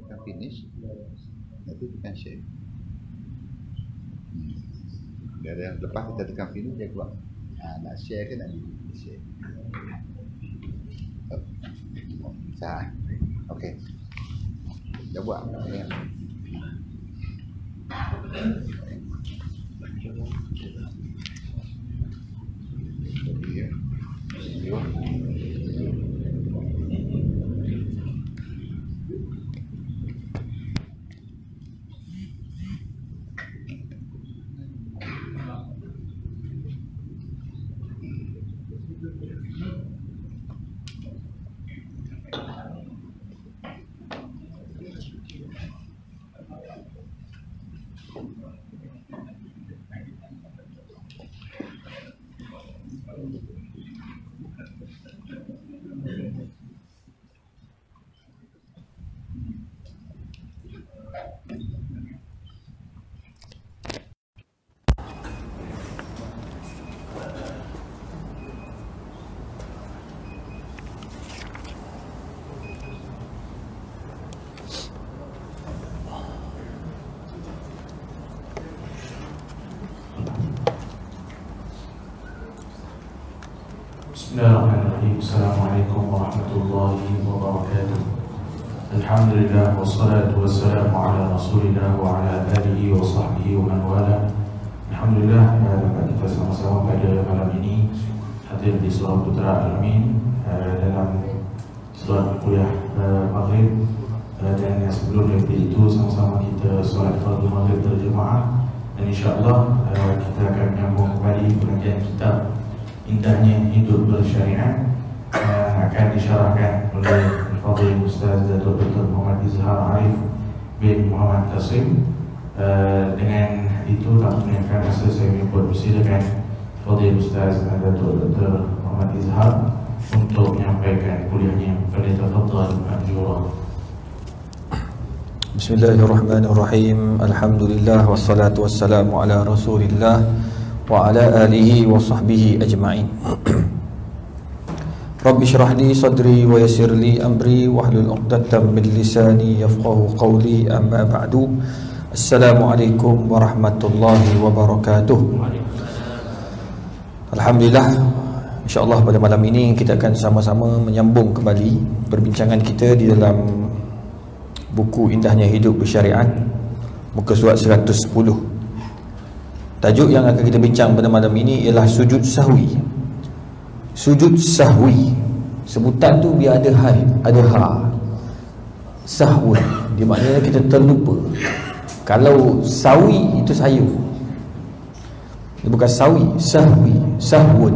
tekan finish, nanti tekan share. Dan lepas kita tekan finish, dia keluar. Nak share ke nak share? Sah. Okey. Dah buat. Bismillahirrahmanirrahim. Assalamualaikum warahmatullahi wabarakatuh. Alhamdulillah wassalatu wassalamu ala Rasulillah wa ala alihi wa sahbihi wa man wala. Alhamdulillah dapat kita sama-sama pada malam ini hadir di Surah Putra Al-Amin dalam solat kuliah maghrib, dan yang sebelum daripada itu sama-sama kita solat fardu maghrib berjemaah, dan insyaAllah kita akan menyambung kembali pengajian kitab Indahnya Hidup Bersyariat akan disyarahkan oleh Fadil Ustaz Dato' Dr. Muhammad Izhar Arif bin Muhammad Qasim. Dengan itu tak menyenangkan rasa saya mempersilakan Fadil Ustaz Dato' Dr. Muhammad Izhar untuk menyampaikan kuliahnya. Falyatafaddal ma'jura. Bismillahirrahmanirrahim. Alhamdulillah wassalatu wassalamu ala Rasulillah wa ala alihi wa sahbihi ajma'in. Rabbi syrah li sadri wa yassir li amri wahlul 'uqdatam min lisani yafqahu qawli, amma ba'du. Assalamualaikum warahmatullahi wabarakatuh. Alhamdulillah, insya-Allah pada malam ini kita akan sama-sama menyambung kembali perbincangan kita di dalam buku Indahnya Hidup Bersyariat, muka surat 110. Tajuk yang akan kita bincang pada malam ini ialah sujud sahwi. Sujud sahwi, sebutan tu biar ada hai, ada ha. Sahwi, dia maknanya kita terlupa. Kalau sawi itu sayu, dia bukan sawi, sahwi, sahwun.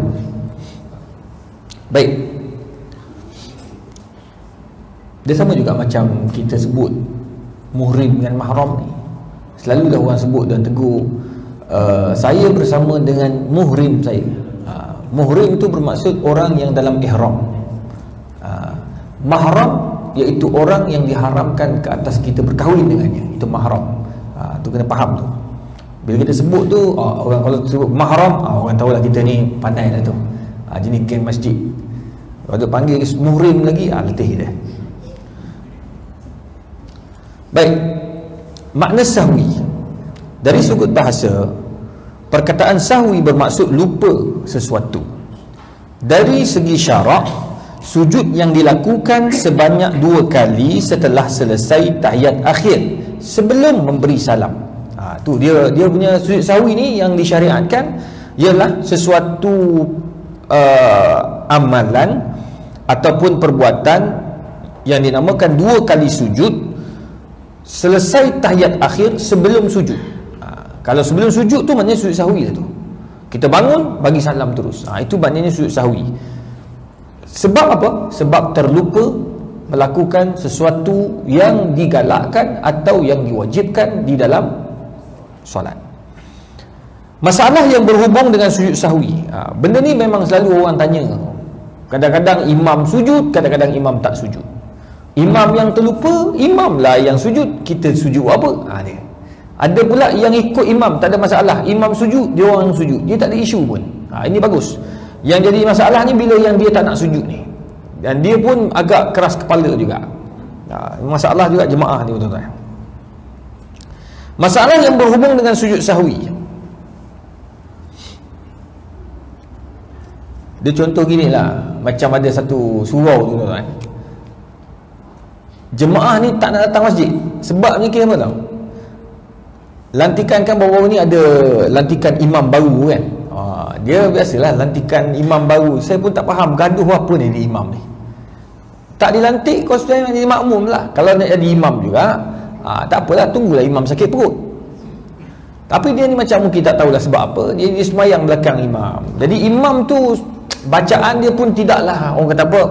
Baik, dia sama juga macam kita sebut muhrim dengan mahram ni. Selalulah orang sebut dan tegur, saya bersama dengan muhrim saya. Muhrim itu bermaksud orang yang dalam ihram. Mahram iaitu orang yang diharamkan ke atas kita berkahwin dengannya. Itu mahram. Tu kena faham tu. Bila kita sebut tu, orang kalau sebut mahram, orang tahulah kita ni pandai lah tu. Jenis geng masjid. Kalau panggil muhrim lagi, letih dia. Baik, makna sahwi dari sudut bahasa, perkataan sahwi bermaksud lupa sesuatu. Dari segi syarak, sujud yang dilakukan sebanyak 2 kali setelah selesai tahiyat akhir sebelum memberi salam. Tu dia punya sujud sahwi ni yang disyariatkan ialah sesuatu amalan ataupun perbuatan yang dinamakan 2 kali sujud selesai tahiyat akhir sebelum sujud. Kalau sebelum sujud tu maknanya sujud sahwi lah tu. Kita bangun bagi salam terus. Itu maknanya sujud sahwi. Sebab apa? Sebab terlupa melakukan sesuatu yang digalakkan atau yang diwajibkan di dalam solat. Masalah yang berhubung dengan sujud sahwi, benda ni memang selalu orang tanya. Kadang-kadang imam sujud, kadang-kadang imam tak sujud. Imam yang terlupa, imam lah yang sujud, kita sujud apa? Dia. Ada pula yang ikut imam, tak ada masalah. Imam sujud, dia orang sujud, dia tak ada isu pun. Ini bagus. Yang jadi masalah ni bila yang dia tak nak sujud ni, dan dia pun agak keras kepala juga. Masalah juga jemaah ni tuan-tuan. Masalah yang berhubung dengan sujud sahwi. Dia contoh gini lah, macam ada satu surau tu tuan-tuan. Jemaah ni tak nak datang masjid. Sebabnya kira apa tau? Lantikan kan baru-baru ni ada lantikan imam baru kan. Dia biasalah lantikan imam baru. Saya pun tak faham gaduh apa ni di imam ni. Tak dilantik, kau sudah jadi makmum lah. Kalau nak jadi imam juga, tak apalah, tunggulah imam sakit perut. Tapi dia ni macam mungkin tak tahulah sebab apa. Dia semayang belakang imam. Jadi imam tu bacaan dia pun tidaklah, orang kata apa,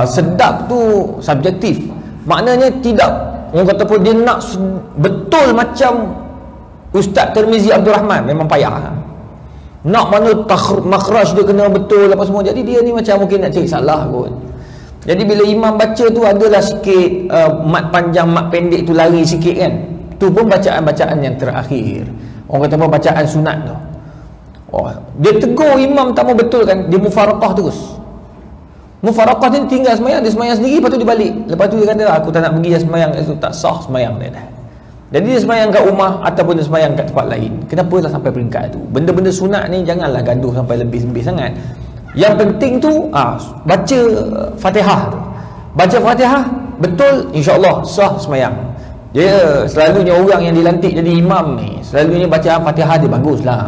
sedap tu subjektif. Maknanya tidak, orang kata apa, dia nak betul macam Ustaz Tirmizi Abdul Rahman, memang payah. Nak mana makhraj dia kena betul apa semua. Jadi dia ni macam mungkin nak cari salah kot. Jadi bila imam baca tu adalah sikit mat panjang mat pendek tu lari sikit kan. Tu pun bacaan-bacaan yang terakhir. Orang kata apa, bacaan sunat tu. Dia tegur imam tak mau betul kan, dia mufaraqah terus. Mufaraqah dia tinggal semayang, dia semayang sendiri, lepas tu dia balik. Lepas tu dia kata aku tak nak pergi semayang itu, tak sah semayang dia dah. Jadi dia semayang kat rumah ataupun dia semayang kat tempat lain. Kenapa dah sampai peringkat tu? Benda-benda sunat ni janganlah gaduh sampai lebih-lebih sangat. Yang penting tu baca Fatihah tu. Baca Fatihah betul, insya-Allah sah semayang. Dia selalunya orang yang dilantik jadi imam ni, selalunya bacaan Fatihah dia baguslah.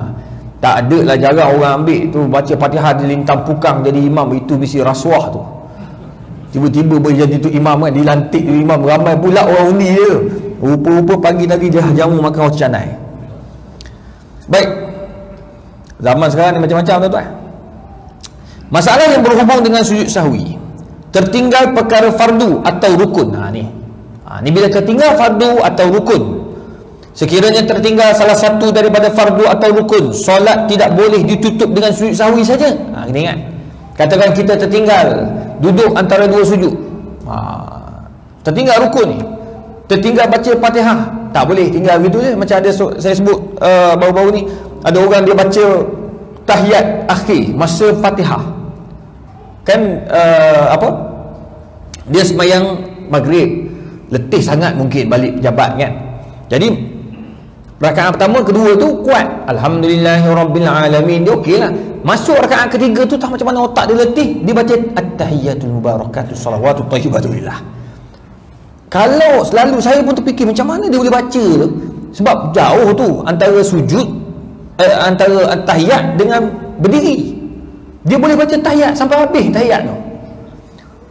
Tak ada lah, jarang orang ambil tu baca Fatihah dia lintang pukang jadi imam. Itu mesti rasuah tu. Tiba-tiba boleh jadi tu imam kan, dilantik tu imam, ramai pula orang undi dia. Rupa-rupa pagi tadi dia jamu makan roti canai. Baik, zaman sekarang ni macam-macam tuan-tuan. Masalah yang berhubung dengan sujud sahwi, tertinggal perkara fardu atau rukun. Ni bila tertinggal fardu atau rukun. Sekiranya tertinggal salah satu daripada fardu atau rukun, solat tidak boleh ditutup dengan sujud sahwi saja. Kita ingat, katakan kita tertinggal duduk antara dua sujud, tertinggal rukun ni, tertinggal baca Fatihah, tak boleh tinggal gitu je. Macam ada saya sebut baru-baru ni, ada orang dia baca tahiyat akhir masa Fatihah kan, dia semayang maghrib, letih sangat mungkin balik pejabat kan. Jadi rakaat pertama, kedua tu kuat, alhamdulillahirabbilalamin, dia okeylah. Masuk rakaat ketiga tu tak macam mana otak dia letih, dia baca at-tahiyatul mubarakatus salawatut thayyibatulillah. Kalau selalu saya pun terfikir macam mana dia boleh baca tu, sebab jauh tu antara sujud, antara tahiyat dengan berdiri. Dia boleh baca tahiyat sampai habis tahiyat tu.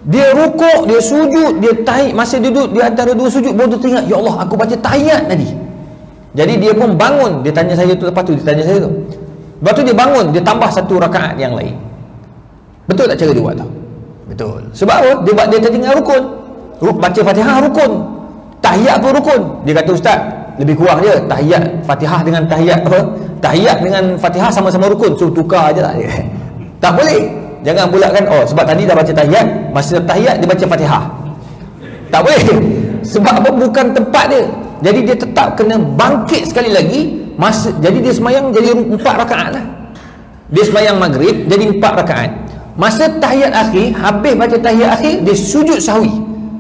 Dia rukuk, dia sujud, dia tahiyat, masa duduk di antara dua sujud baru dia teringat, ya Allah aku baca tahiyat tadi. Jadi dia pun bangun, dia tanya saya tu, lepas tu dia tanya saya tu. Lepas tu dia bangun, dia tambah satu rakaat yang lain. Betul tak cara dia buat tu? Betul. Sebab apa? Dia tertinggal rukun. Baca Fatihah rukun, tahiyat pun rukun. Dia kata ustaz, lebih kurang je tahiyat Fatihah dengan tahiyat apa? Tahiyat dengan Fatihah sama-sama rukun. So tukar aje lah dia. Tak boleh. Jangan pula kan, sebab tadi dah baca tahiyat, masa tahiyat dia baca Fatihah. Tak boleh. Sebab apa? Bukan tempat dia. Jadi dia tetap kena bangkit sekali lagi masa. Jadi dia semayang jadi 4 rakaat lah. Dia semayang maghrib jadi 4 rakaat. Masa tahiyat akhir, habis baca tahiyat akhir, dia sujud sahwi.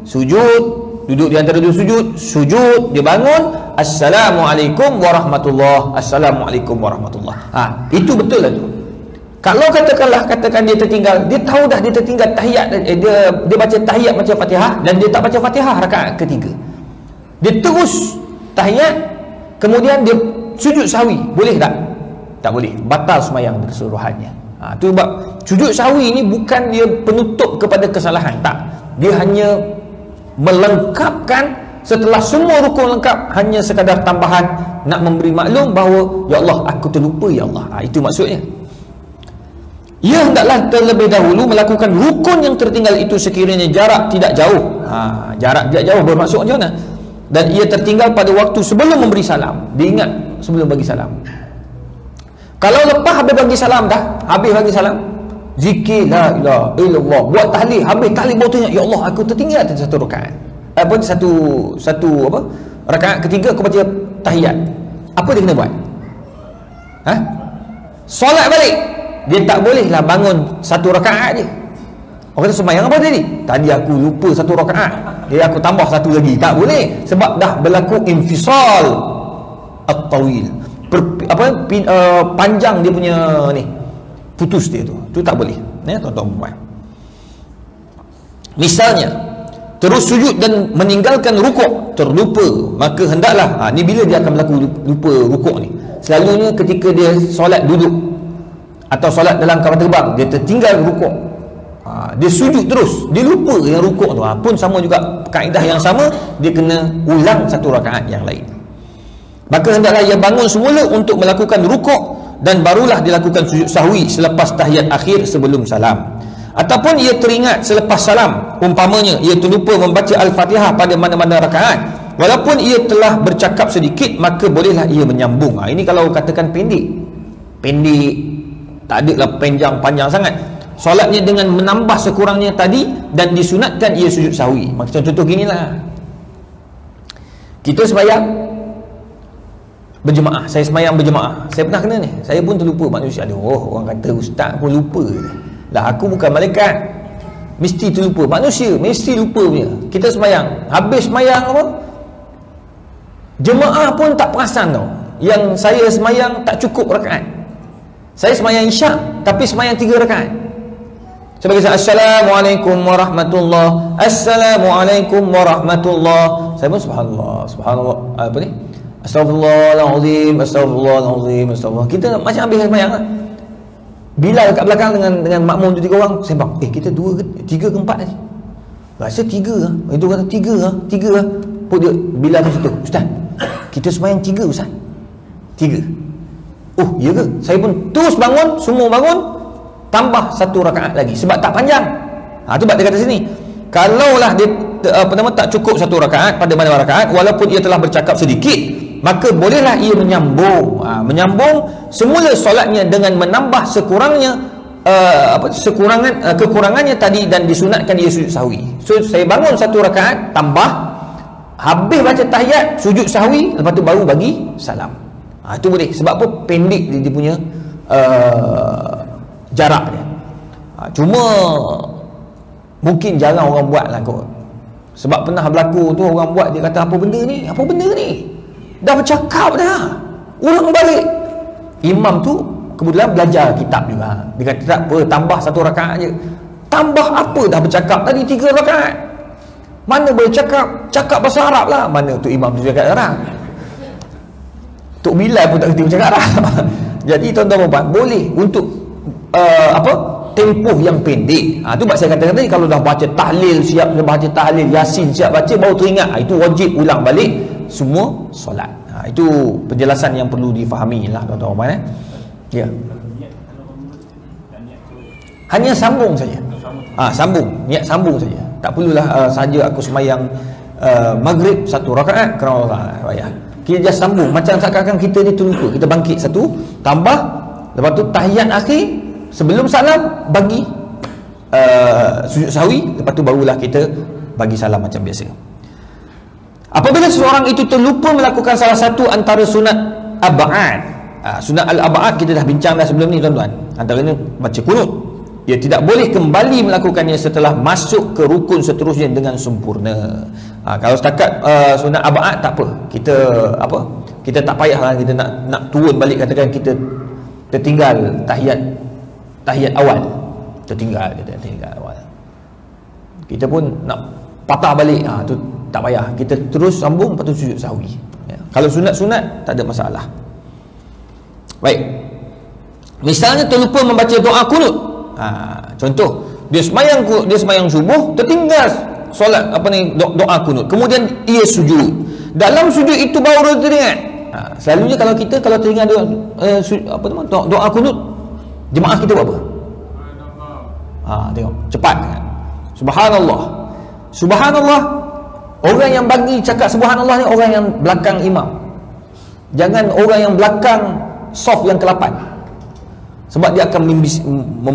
Sujud, duduk di antara dua sujud, dia bangun, assalamualaikum warahmatullahi, assalamualaikum warahmatullahi. Itu betul lah tu. Kalau katakan dia tertinggal, dia tahu dah dia tertinggal tahiyat, dia baca tahiyat macam Fatihah dan dia tak baca Fatihah rakaat ketiga. Dia terus tahiyat, kemudian dia sujud sahwi, boleh tak? Tak boleh, batal sembahyang keseluruhannya. Tu sebab sujud sahwi ni bukan dia penutup kepada kesalahan, tak. Dia hanya melengkapkan setelah semua rukun lengkap, hanya sekadar tambahan nak memberi maklum bahawa ya Allah aku terlupa ya Allah. Itu maksudnya. Ia hendaklah terlebih dahulu melakukan rukun yang tertinggal itu sekiranya jarak tidak jauh. Jarak tidak jauh bermaksud macam mana? Dan ia tertinggal pada waktu sebelum memberi salam. Dia ingat sebelum bagi salam. Kalau lepas habis bagi salam dah, habis bagi salam, zikir la ilaha illallah, buat tahlil, habis tahlil baru tanya, ya Allah aku tertinggal satu rakaat. Satu apa? Rakaat ketiga aku baca tahiyat. Apa dia kena buat? Solat balik. Dia tak bolehlah bangun satu rakaat je. Orang kata sembahyang apa tadi? Tadi aku lupa satu rakaat. Jadi aku tambah satu lagi. Tak boleh, sebab dah berlaku infisal at-tawil. Panjang dia punya ni. Putus dia tu. Tu tak boleh. Ya, tuan-tuan puan. Misalnya terus sujud dan meninggalkan rukuk, terlupa, maka hendaklah ni bila dia akan berlaku lupa rukuk ni? Selalunya ketika dia solat duduk atau solat dalam kapal terbang, dia tertinggal rukuk, dia sujud terus, dia lupa yang rukuk tu, pun sama juga kaedah yang sama, dia kena ulang satu rakaat yang lain. Maka hendaklah ia bangun semula untuk melakukan rukuk dan barulah dilakukan sujud sahwi selepas tahiyat akhir sebelum salam. Ataupun ia teringat selepas salam, umpamanya ia terlupa membaca Al-Fatihah pada mana-mana rakaat, walaupun ia telah bercakap sedikit, maka bolehlah ia menyambung. Ini kalau katakan pendek, tak adalah panjang sangat solatnya, dengan menambah sekurangnya tadi, dan disunatkan ia sujud sahwi. Maka contoh ginilah, kita sembahyang berjemaah, saya sembahyang berjemaah, saya pernah kena ni, saya pun terlupa manusia. Orang kata ustaz pun lupa lah, aku bukan malaikat, mesti terlupa. Manusia mesti lupa punya. Kita sembahyang, habis sembahyang apa, jemaah pun tak perasan tau, yang saya sembahyang tak cukup rakaat. Saya sembahyang isyak tapi sembahyang 3 rakaat. Sebagai Assalamualaikum warahmatullahi, Assalamualaikum warahmatullahi, saya pun subhanallah, apa ni, Astagfirullahalazim, Astagfirullahalazim, Astagfirullah. Kita macam habis sembahyang lah. Bila kat belakang dengan makmum tu 3 orang, sembang, kita 2 ke 3 ke 4 tadi, rasa 3 lah. Itu kata 3 lah. Pun dia bila tu situ, ustaz, kita sembahyang 3 ustaz, 3. Oh ya ke? Saya pun terus bangun, semua bangun, tambah 1 rakaat lagi, sebab tak panjang. Tu sebab dia kata sini, kalaulah dia tak cukup 1 rakaat pada mana rakaat, walaupun ia telah bercakap sedikit, maka bolehlah ia menyambung. Menyambung semula solatnya dengan menambah sekurangnya kekurangannya tadi, dan disunatkan ia sujud sahwi. So saya bangun 1 rakaat, tambah, habis baca tahiyat, sujud sahwi, lepas tu baru bagi salam. Itu boleh. Sebab apa? Pendek dia punya jarak dia. Cuma mungkin jarang orang buat lah kot. Sebab pernah berlaku tu, orang buat, dia kata apa benda ni, dah bercakap dah, ulang balik. Imam tu kebetulan belajar kitab juga, dia kata tak apa, tambah 1 rakaat je. Tambah apa, dah bercakap tadi 3 rakaat, mana boleh cakap bahasa Arab lah. Mana tu imam tu cakap Arab, Tok Bilal pun tak kerti bercakap Arab. Jadi tuan-tuan puan, boleh untuk tempoh yang pendek. Tu sebab saya katakan tadi, kalau dah baca tahlil siap, dah baca tahlil Yasin siap baca, baru teringat, itu wajib ulang balik semua solat. Itu penjelasan yang perlu difahami lah tuan-tuan. Ya. Hanya sambung saja. Niat sambung saja. Tak perlulah saja aku sembahyang maghrib 1 rakaat kerana Allah payah. Kita just sambung, macam seakan-akan kita ni terlupa, kita bangkit 1, tambah, lepas tu tahiyat akhir sebelum salam bagi sujud sahwi, lepas tu barulah kita bagi salam macam biasa. Apabila seseorang itu terlupa melakukan salah satu antara sunat ab'ad, sunat al-ab'ad kita dah bincang dah sebelum ni tuan-tuan, antaranya baca kunut, ia tidak boleh kembali melakukannya setelah masuk ke rukun seterusnya dengan sempurna. Kalau setakat sunat ab'ad tak apa, kita tak payahlah kita nak turun balik, katakan kita tertinggal tahiyat awal, tertinggal awal, kita pun nak patah balik, tu tak payah, kita terus sambung, lepas tu sujud sahwi. Kalau sunat-sunat tak ada masalah. Baik, misalnya terlupa membaca doa kunut. Contoh, dia sembahyang subuh, tertinggal solat doa kunut, kemudian ia sujud. Dalam sujud itu baru teringat. Selalunya kalau teringat doa kunut, jemaah kita buat apa? Tengok cepat kan? Subhanallah. Orang yang bagi cakap subhanallah ni orang yang belakang imam, jangan orang yang belakang soft yang ke-8, sebab dia akan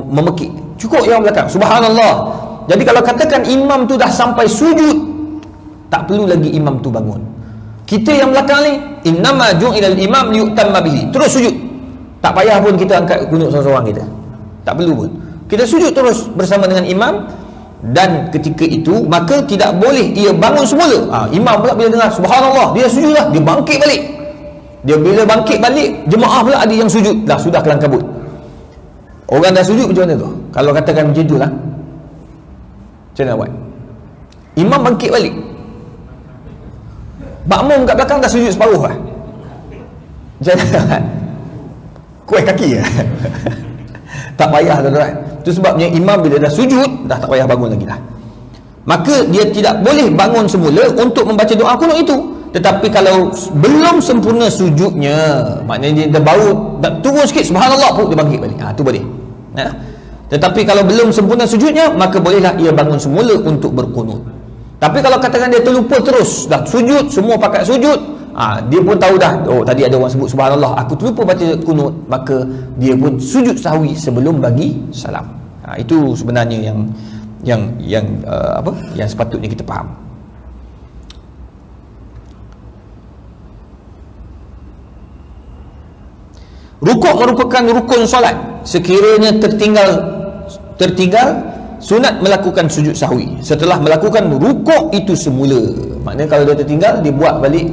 memekik. Cukup yang belakang subhanallah. Jadi kalau katakan imam tu dah sampai sujud, tak perlu lagi imam tu bangun. Kita yang belakang ni, innama ju'ilal imam liyutamma bihi, terus sujud. Tak payah pun kita angkat kunut seorang-seorang kita, tak perlu pun. Kita sujud terus bersama dengan imam. dan ketika itu maka tidak boleh ia bangun semula. Imam pula bila dengar subhanallah, dia sujud dah, dia bangkit balik. Dia bila bangkit balik, jemaah pula ada yang sujud, dah sudah kelang kabut. Orang dah sujud macam mana tu? Kalau katakan macam tu lah, macam mana buat? Imam bangkit balik, makmum kat belakang dah sujud separuh lah, macam mana? Kuih kaki lah. Tak payah tuan-tuan. Itu sebabnya imam bila dah sujud, dah tak payah bangun lagi dah. Maka dia tidak boleh bangun semula untuk membaca doa kunut itu. Tetapi kalau belum sempurna sujudnya, maknanya dia baru dah turun sikit subhanallah pun dia bangkit balik, tu boleh. Tetapi kalau belum sempurna sujudnya, maka bolehlah ia bangun semula untuk berkunut. Tapi kalau katakan dia terlupa terus, dah sujud, semua pakat sujud, dia pun tahu dah, oh tadi ada orang sebut subhanallah, aku terlupa baca kunut, maka dia pun sujud sahwi sebelum bagi salam. Itu sebenarnya yang sepatutnya kita faham. Rukuk merupakan rukun solat. Sekiranya tertinggal, sunat melakukan sujud sahwi setelah melakukan rukuk itu semula. Maknanya kalau dia tertinggal, dia buat balik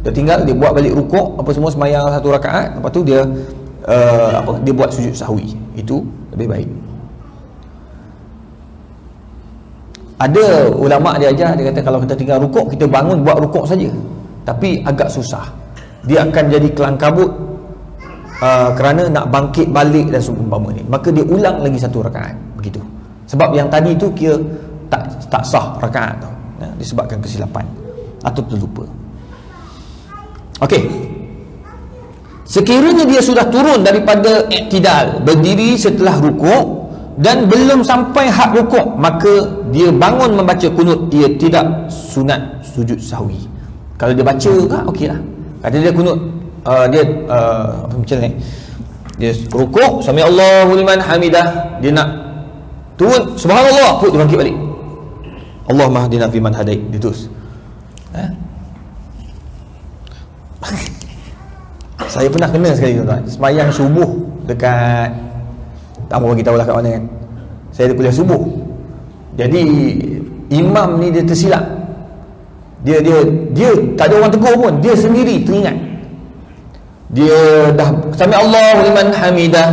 dia buat balik rukuk apa semua, sembahyang 1 rakaat, lepas tu dia dia buat sujud sahwi. Itu lebih baik. Ada ulama dia ajar, dia kata kalau kita tinggal rukuk, kita bangun buat rukuk saja, tapi agak susah, dia akan jadi kelang kabut kerana nak bangkit balik dan seumpama ni, maka dia ulang lagi 1 rakaat begitu. Sebab yang tadi tu kira tak sah rakaat tu, disebabkan kesilapan atau terlupa. Okey, sekiranya dia sudah turun daripada i'tidal, berdiri setelah rukuk dan belum sampai had rukuk, maka dia bangun membaca kunut, ia tidak sunat sujud sahwi. Kalau dia baca okey lah. Kata dia kunut, macam ni, dia rukuk sami Allahu liman hamidah, dia nak turun subhanallah pun dia bangkit balik, Allahumma hdina fi man hadait, dia terus. Saya pernah kena sekali tuan-tuan, sembahyang subuh dekat, tak mau bagi tahu lah kat mana kan, saya ada kuliah subuh. Jadi imam ni dia tersilap, dia tak ada orang tegur pun, dia sendiri teringat, dia dah sami Allahu liman hamidah,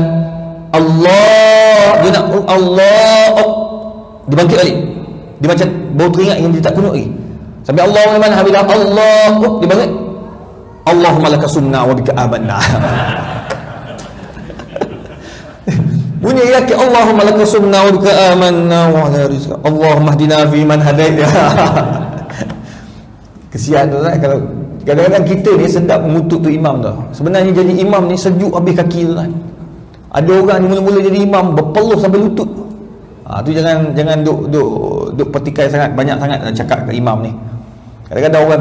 Allah, dia nak Allah, dia bangkit balik, dia macam baru teringat yang dia tak kunut lagi. Sami Allahu liman hamidah, Allah, dia bangkit, Allahumma laka sumna wa bika amanna. Bunyi lagi Allahumma laka sumna wa bika amanna wa ala rizqa Allahumma hdina fi man hadait. Kesian tu kan, kalau kadang-kadang kita ni sedap mengutuk tu imam tu. Sebenarnya jadi imam ni sejuk habis kaki tu kan. Ada orang ni mula-mula jadi imam berpeluh sampai lutut. Tu jangan duk petikai sangat, banyak sangat cakap ke imam ni. Kadang-kadang orang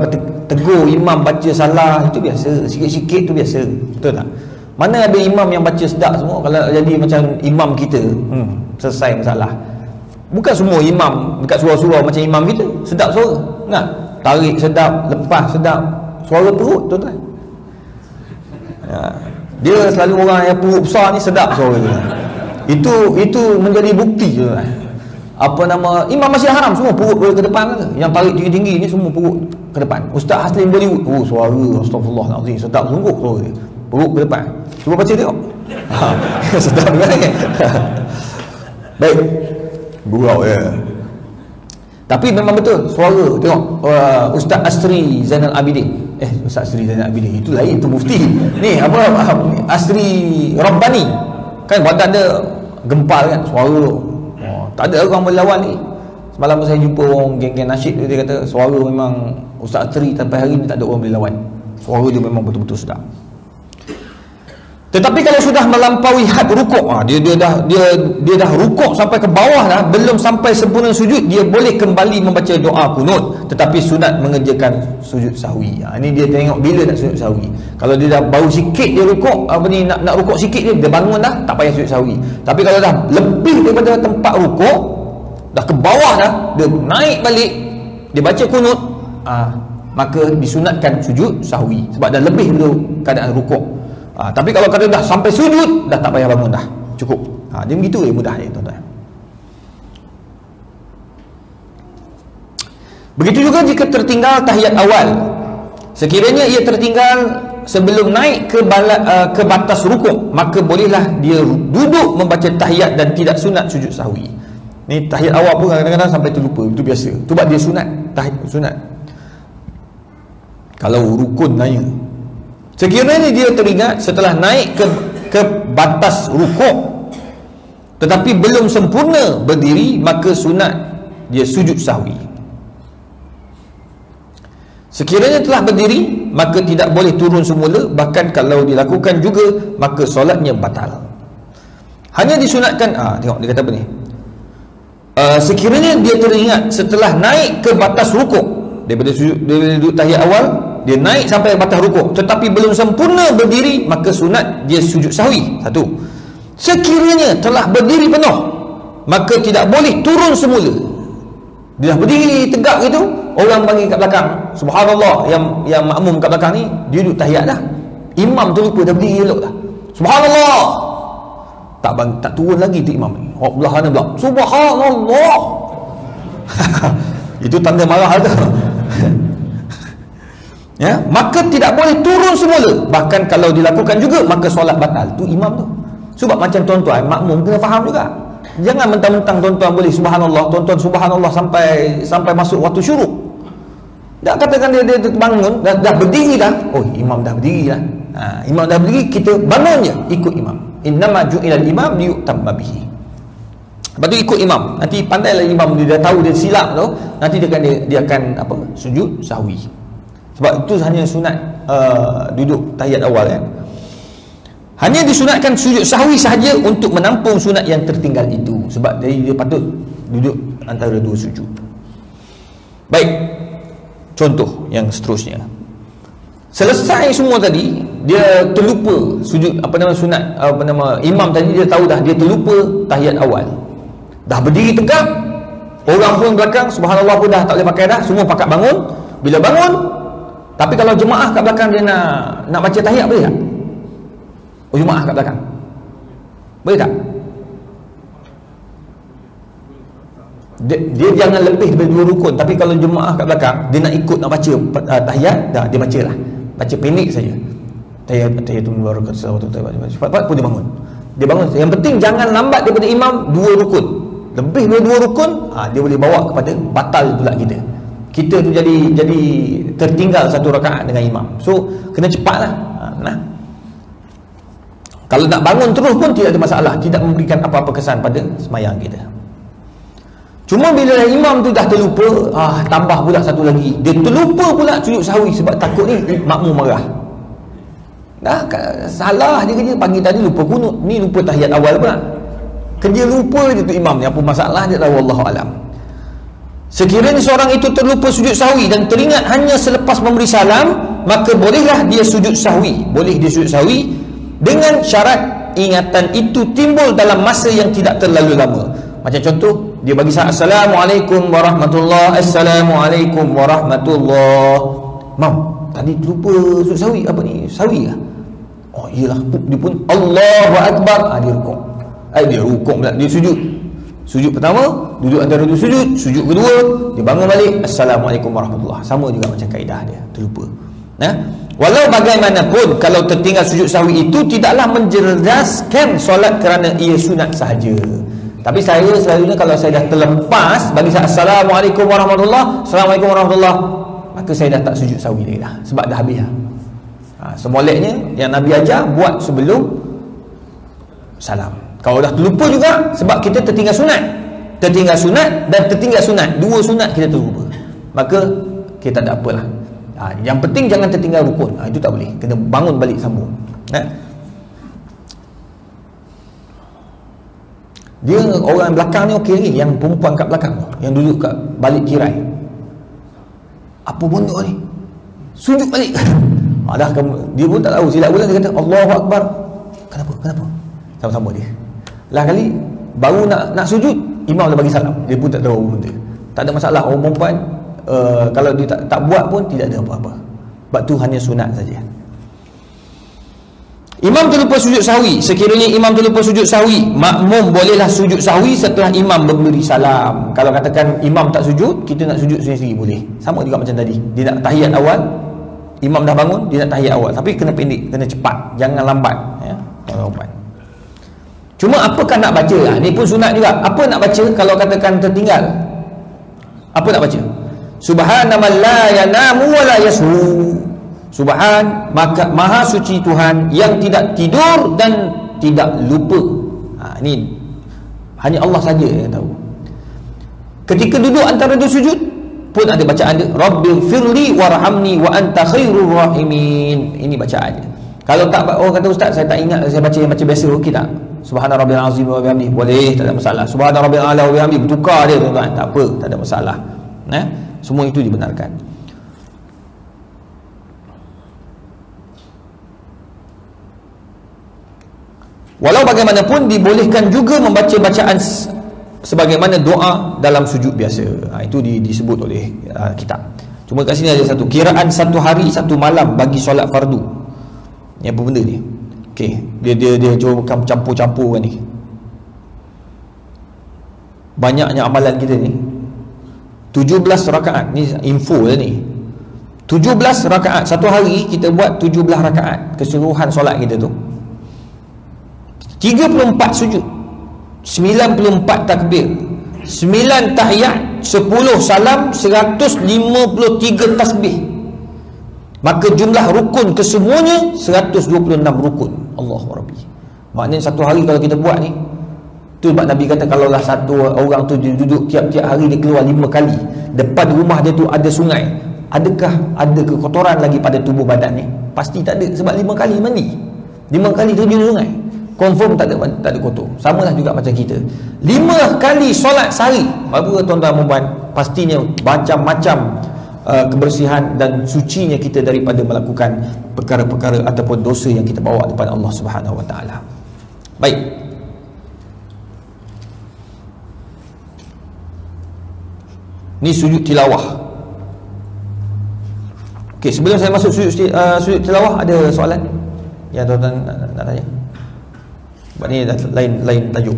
tegur imam baca salah, itu biasa, sikit-sikit tu biasa, betul tak? Mana ada imam yang baca sedap semua. Kalau jadi macam imam kita, selesai masalah. Bukan semua imam dekat surau-surau macam imam kita sedap suara, nah, tarik sedap, lepas sedap, suara perut tuan-tuan. Dia selalu orang yang perut besar ni sedap suara dia. Itu menjadi bukti tuan-tuan. Apa nama, Imam Masjid Haram semua perut ke depan ke? Yang tarik tinggi-tinggi ni semua perut ke depan. Ustaz Haslim Bollywood, suara astagfirullahalazim, sedap sungguh suara dia, perut ke depan. Cuba baca tengok. Sedap juga kan. Baik, gurau ya. Tapi memang betul suara, tengok Ustaz Asri Zainal Abidin, Ustaz Asri Zainal Abidin itu lain, itu mufti. Ni apa, Asri Rabbani kan, badan dia gempal kan, suara tak ada orang boleh lawan ni. Semalam saya jumpa orang geng-geng nasyid, dia kata suara memang Ustaz Asri sampai hari ni tak ada orang boleh lawan, suara dia memang betul-betul sedap. Tetapi kalau sudah melampaui had rukuk, dia dah rukuk sampai ke bawah dah, belum sampai sempurna sujud, dia boleh kembali membaca doa kunut, tetapi sunat mengerjakan sujud sahwi. Ini dia tengok bila nak sujud sahwi. Kalau dia dah baru sikit dia rukuk, nak rukuk sikit dia bangun dah, tak payah sujud sahwi. Tapi kalau dah lebih daripada tempat rukuk, dah ke bawah dah, dia naik balik, dia baca kunut, maka disunatkan sujud sahwi sebab dah lebih dulu keadaan rukuk. Tapi kalau kata dah sampai sujud, dah tak payah bangun dah, cukup. Dia begitu mudah dia tuan-tuan. Begitu juga jika tertinggal tahiyat awal, sekiranya ia tertinggal sebelum naik ke batas rukuk, maka bolehlah dia duduk membaca tahiyat dan tidak sunat sujud sahwi. Ni tahiyat awal pun kadang-kadang sampai terlupa, itu biasa. Tu sebab dia sunat, tahiyat sunat. Kalau rukun nanya, sekiranya dia teringat setelah naik ke batas rukuk tetapi belum sempurna berdiri, maka sunat dia sujud sahwi. Sekiranya telah berdiri, maka tidak boleh turun semula, bahkan kalau dilakukan juga maka solatnya batal. Hanya disunatkan, tengok dia kata apa ni, sekiranya dia teringat setelah naik ke batas rukuk, daripada duduk tahiyat awal, dia naik sampai batas rukuk tetapi belum sempurna berdiri, maka sunat dia sujud sahwi. Satu. Sekiranya telah berdiri penuh, maka tidak boleh turun semula. Dia dah berdiri tegak gitu, orang panggil kat belakang, subhanallah, yang makmum kat belakang ni dia duduk tahiyat dah, imam tu lupa dah berdiri elok dah, subhanallah, tak turun lagi tu imam ni. Oh, belah mana pula, subhanallah. Itu tanda marah tu. Ya, maka tidak boleh turun semula, bahkan kalau dilakukan juga maka solat batal. Tu imam tu. Sebab macam tuan-tuan makmum kena faham juga. Jangan mentang-mentang tuan-tuan boleh subhanallah, tuan-tuan subhanallah sampai masuk waktu syuruk. Tak katakan dia bangun dah berdiri dah. Oh, imam dah berdiri dah. Imam dah berdiri, kita bangun je ikut imam. Innama ju'ilal imam liyutamma bihi. Lepas tu ikut imam. Nanti pandailah imam, dia dah tahu dia silap tu, nanti dia akan apa? Sujud sahwi. Sebab itu hanya sunat duduk tahiyat awal kan. Hanya disunatkan sujud sahwi sahaja untuk menampung sunat yang tertinggal itu. Sebab dia patut duduk antara dua sujud. Baik, contoh yang seterusnya. Selesai semua tadi, dia terlupa sujud sunat imam tadi, dia tahu dah, dia terlupa tahiyat awal. Dah berdiri tegak, orang pun belakang subhanallah pun dah tak boleh pakai dah, semua pakat bangun. Bila bangun, tapi kalau jemaah kat belakang dia nak baca tahiyat, boleh tak? Oh, jemaah kat belakang boleh tak? Dia jangan lebih daripada 2 rukun. Tapi kalau jemaah kat belakang dia nak ikut nak baca tahiyat, dah dia baca lah, baca pendek saja, tahiyatul mubarakatuh cepat-cepat pun dia bangun. Dia bangun. Yang penting jangan lambat daripada imam 2 rukun. Lebih daripada 2 rukun, dia boleh bawa kepada batal pula kita tu jadi tertinggal 1 rakaat dengan imam. So kena cepatlah. Kalau nak bangun terus pun tidak ada masalah, tidak memberikan apa-apa kesan pada semayang kita. Cuma bila imam tu dah terlupa, tambah pula satu lagi, dia terlupa pula sujud sahwi sebab takut ni makmum marah. Dah salah dia kerja, pagi tadi lupa kunut, ni lupa tahiyat awal pula. Kerja lupa je tu imam ni, apa masalah dia lah, wallahu alam. Sekiranya seorang itu terlupa sujud sahwi dan teringat hanya selepas memberi salam, maka bolehlah dia sujud sahwi. Boleh dia sujud sahwi dengan syarat ingatan itu timbul dalam masa yang tidak terlalu lama. Macam contoh, dia bagi salam, assalamualaikum warahmatullahi, assalamualaikum warahmatullahi. Mam, tadi lupa sujud sahwi, apa ni? Sahwi lah. Oh iyalah, dia pun Allahu Akbar, dia rukuk. Dia rukuk pula, dia sujud. Sujud pertama, duduk antara dua sujud. Sujud kedua, dia bangun balik, assalamualaikum warahmatullahi. Sama juga macam kaedah dia, terlupa. Walau bagaimanapun, kalau tertinggal sujud sahwi itu tidaklah menjerdaskan solat kerana ia sunat sahaja. Tapi saya selalunya kalau saya dah terlepas bagi saya assalamualaikum warahmatullahi, assalamualaikum warahmatullahi, maka saya dah tak sujud sahwi lagi dah, sebab dah habis dah. Semoleknya yang Nabi ajar buat sebelum salam. Kalau dah terlupa juga, sebab kita tertinggal sunat dan tertinggal sunat, 2 sunat kita terlupa, maka kita tak apalah. Yang penting jangan tertinggal rukun. Itu tak boleh, kena bangun balik sambung. Dia orang belakang ni okey lagi, yang perempuan kat belakang tu, yang duduk kat balik tirai, apa benda ni, sujud balik. Dah dia pun tak tahu, silap bulan dia kata Allahu Akbar. Kenapa sama-sama dia lah kali baru nak sujud, imam dah bagi salam, dia pun tak tahu benda. Tak ada masalah orang perempuan, kalau dia tak buat pun tidak ada apa-apa, sebab tu hanya sunat saja. Imam terlupa sujud sahwi, sekiranya imam terlupa sujud sahwi, makmum bolehlah sujud sahwi setelah imam memberi salam. Kalau katakan imam tak sujud, kita nak sujud sendiri-sendiri boleh. Sama juga macam tadi, dia nak tahiyat awal, imam dah bangun, dia nak tahiyat awal, tapi kena pendek, kena cepat, jangan lambat ya. Jangan lambat. Cuma apakah nak baca? Ni pun sunat juga. Apa nak baca kalau katakan tertinggal? Apa nak baca? Subhanallahi la yanamu wa la yashu. Subhan, maka maha suci Tuhan yang tidak tidur dan tidak lupa. Ini hanya Allah saja yang tahu. Ketika duduk antara dua sujud pun ada bacaan dia, Rabbil firli warhamni wa anta khairur rahimin. Ini bacaan dia. Kalau tak, orang kata ustaz saya tak ingat, saya baca yang baca biasa, okey tak? Subhana rabbil azim wa bihamdihi, boleh, tak ada masalah. Subhana rabbil ala wa bihamdihi, bertukar dia tuan-tuan, tak apa, tak ada masalah. Semua itu dibenarkan. Walau bagaimanapun dibolehkan juga membaca bacaan sebagaimana doa dalam sujud biasa. Itu disebut oleh kitab. Cuma kat sini ada satu kiraan satu hari satu malam bagi solat fardu. Ni apa benda ni? Okey, dia cuba campur-campurkan ni. Banyaknya amalan kita ni. 17 rakaat ni info lah ni. 17 rakaat satu hari kita buat 17 rakaat keseluruhan solat kita tu. 34 sujud, 94 takbir, 9 tahiyat, 10 salam, 153 tasbih. Maka jumlah rukun kesemuanya 126 rukun. Allahu Rabbi. Maknanya satu hari kalau kita buat ni, tu sebab Nabi kata kalaulah satu orang tu dia duduk tiap-tiap hari dia keluar 5 kali, depan rumah dia tu ada sungai, adakah ada kekotoran lagi pada tubuh badan ni? Pasti tak ada, sebab 5 kali mandi, 5 kali terjun sungai, confirm tak ada kotor. Samalah juga macam kita 5 kali solat sehari. Apa tuan-tuan dan puan, pastinya macam-macam kebersihan dan sucinya kita daripada melakukan perkara-perkara ataupun dosa yang kita bawa kepada Allah Subhanahu Wa Taala. Baik, ni sujud tilawah. Okey, sebelum saya masuk sujud tilawah, ada soalan yang tuan-tuan nak tanya? Sebab ni lain tajuk.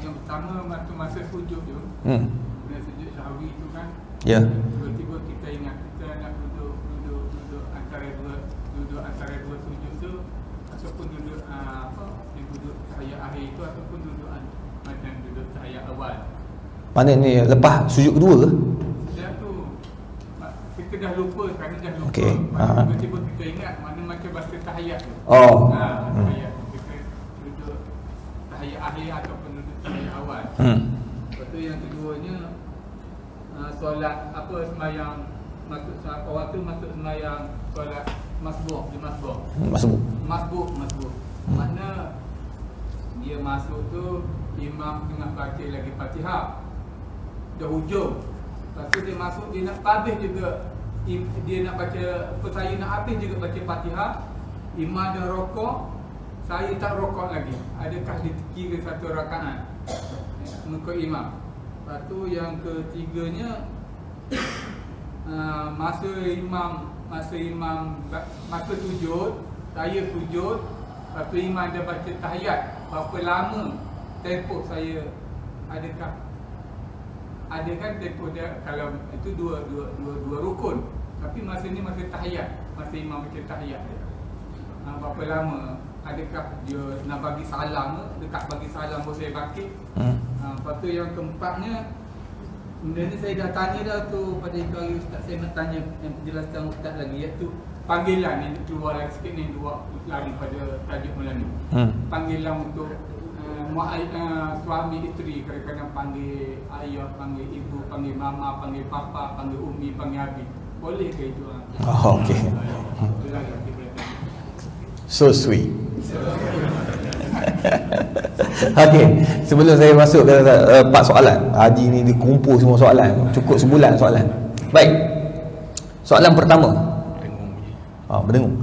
Yang pertama masa sujud tu, sujud sahwi tu kan, ya. Tiba-tiba kita ingat kita nak duduk antara dua sujud tu, ataupun duduk duduk tahiyat akhir itu, ataupun duduk macam duduk tahiyat awal. Mana ni lepas sujud kedua ke? Dia tu kita dah lupa, kerana dah lupa. Okey. Tiba-tiba kita ingat mana macam bahasa tahiyat tu. Oh. Tahiyat kita duduk tahiyat akhir ataupun duduk tahiyat awal. Lepas tu yang keduanya, solat apa sembahyang, masuk awal tu masuk sembahyang solat masbuk. Masbuk. Makna dia masuk tu imam tengah baca lagi Fatihah, dah hujung. Lepas tu dia masuk, dia nak habis juga, dia nak baca, saya nak habis juga baca Fatihah, imam dah rokok, saya tak rokok lagi. Adakah dikira satu rakaat mengikut imam? Lepas tu yang ketiganya, masa sujud, saya sujud, lepas tu imam dah baca tahiyat, berapa lama tempoh saya, adakah ada kan tempoh dia, kalau itu dua rukun, tapi masa ni masa tahiyat, masa imam baca tahiyat dia, berapa lama, adakah dia nak bagi salam, dekat bagi salam baru saya bangkit. Lepas tu yang keempatnya, benda ni saya dah tanya dah tu pada Ikari Ustaz, saya nak tanya yang penjelasan Ustaz lagi, iaitu panggilan ni keluar lagi sikit ni, dua lari pada tajuk malam ni. Panggilan untuk suami isteri, kadang-kadang panggil ayah, panggil ibu, panggil mama, panggil papa, panggil umi, panggil abi, boleh ke itu? Oh, okey. So sweet. Okey, sebelum saya masuk ke 4 soalan, Haji ni dia kumpul semua soalan, cukup sebulan soalan. Baik, soalan pertama, berdengung.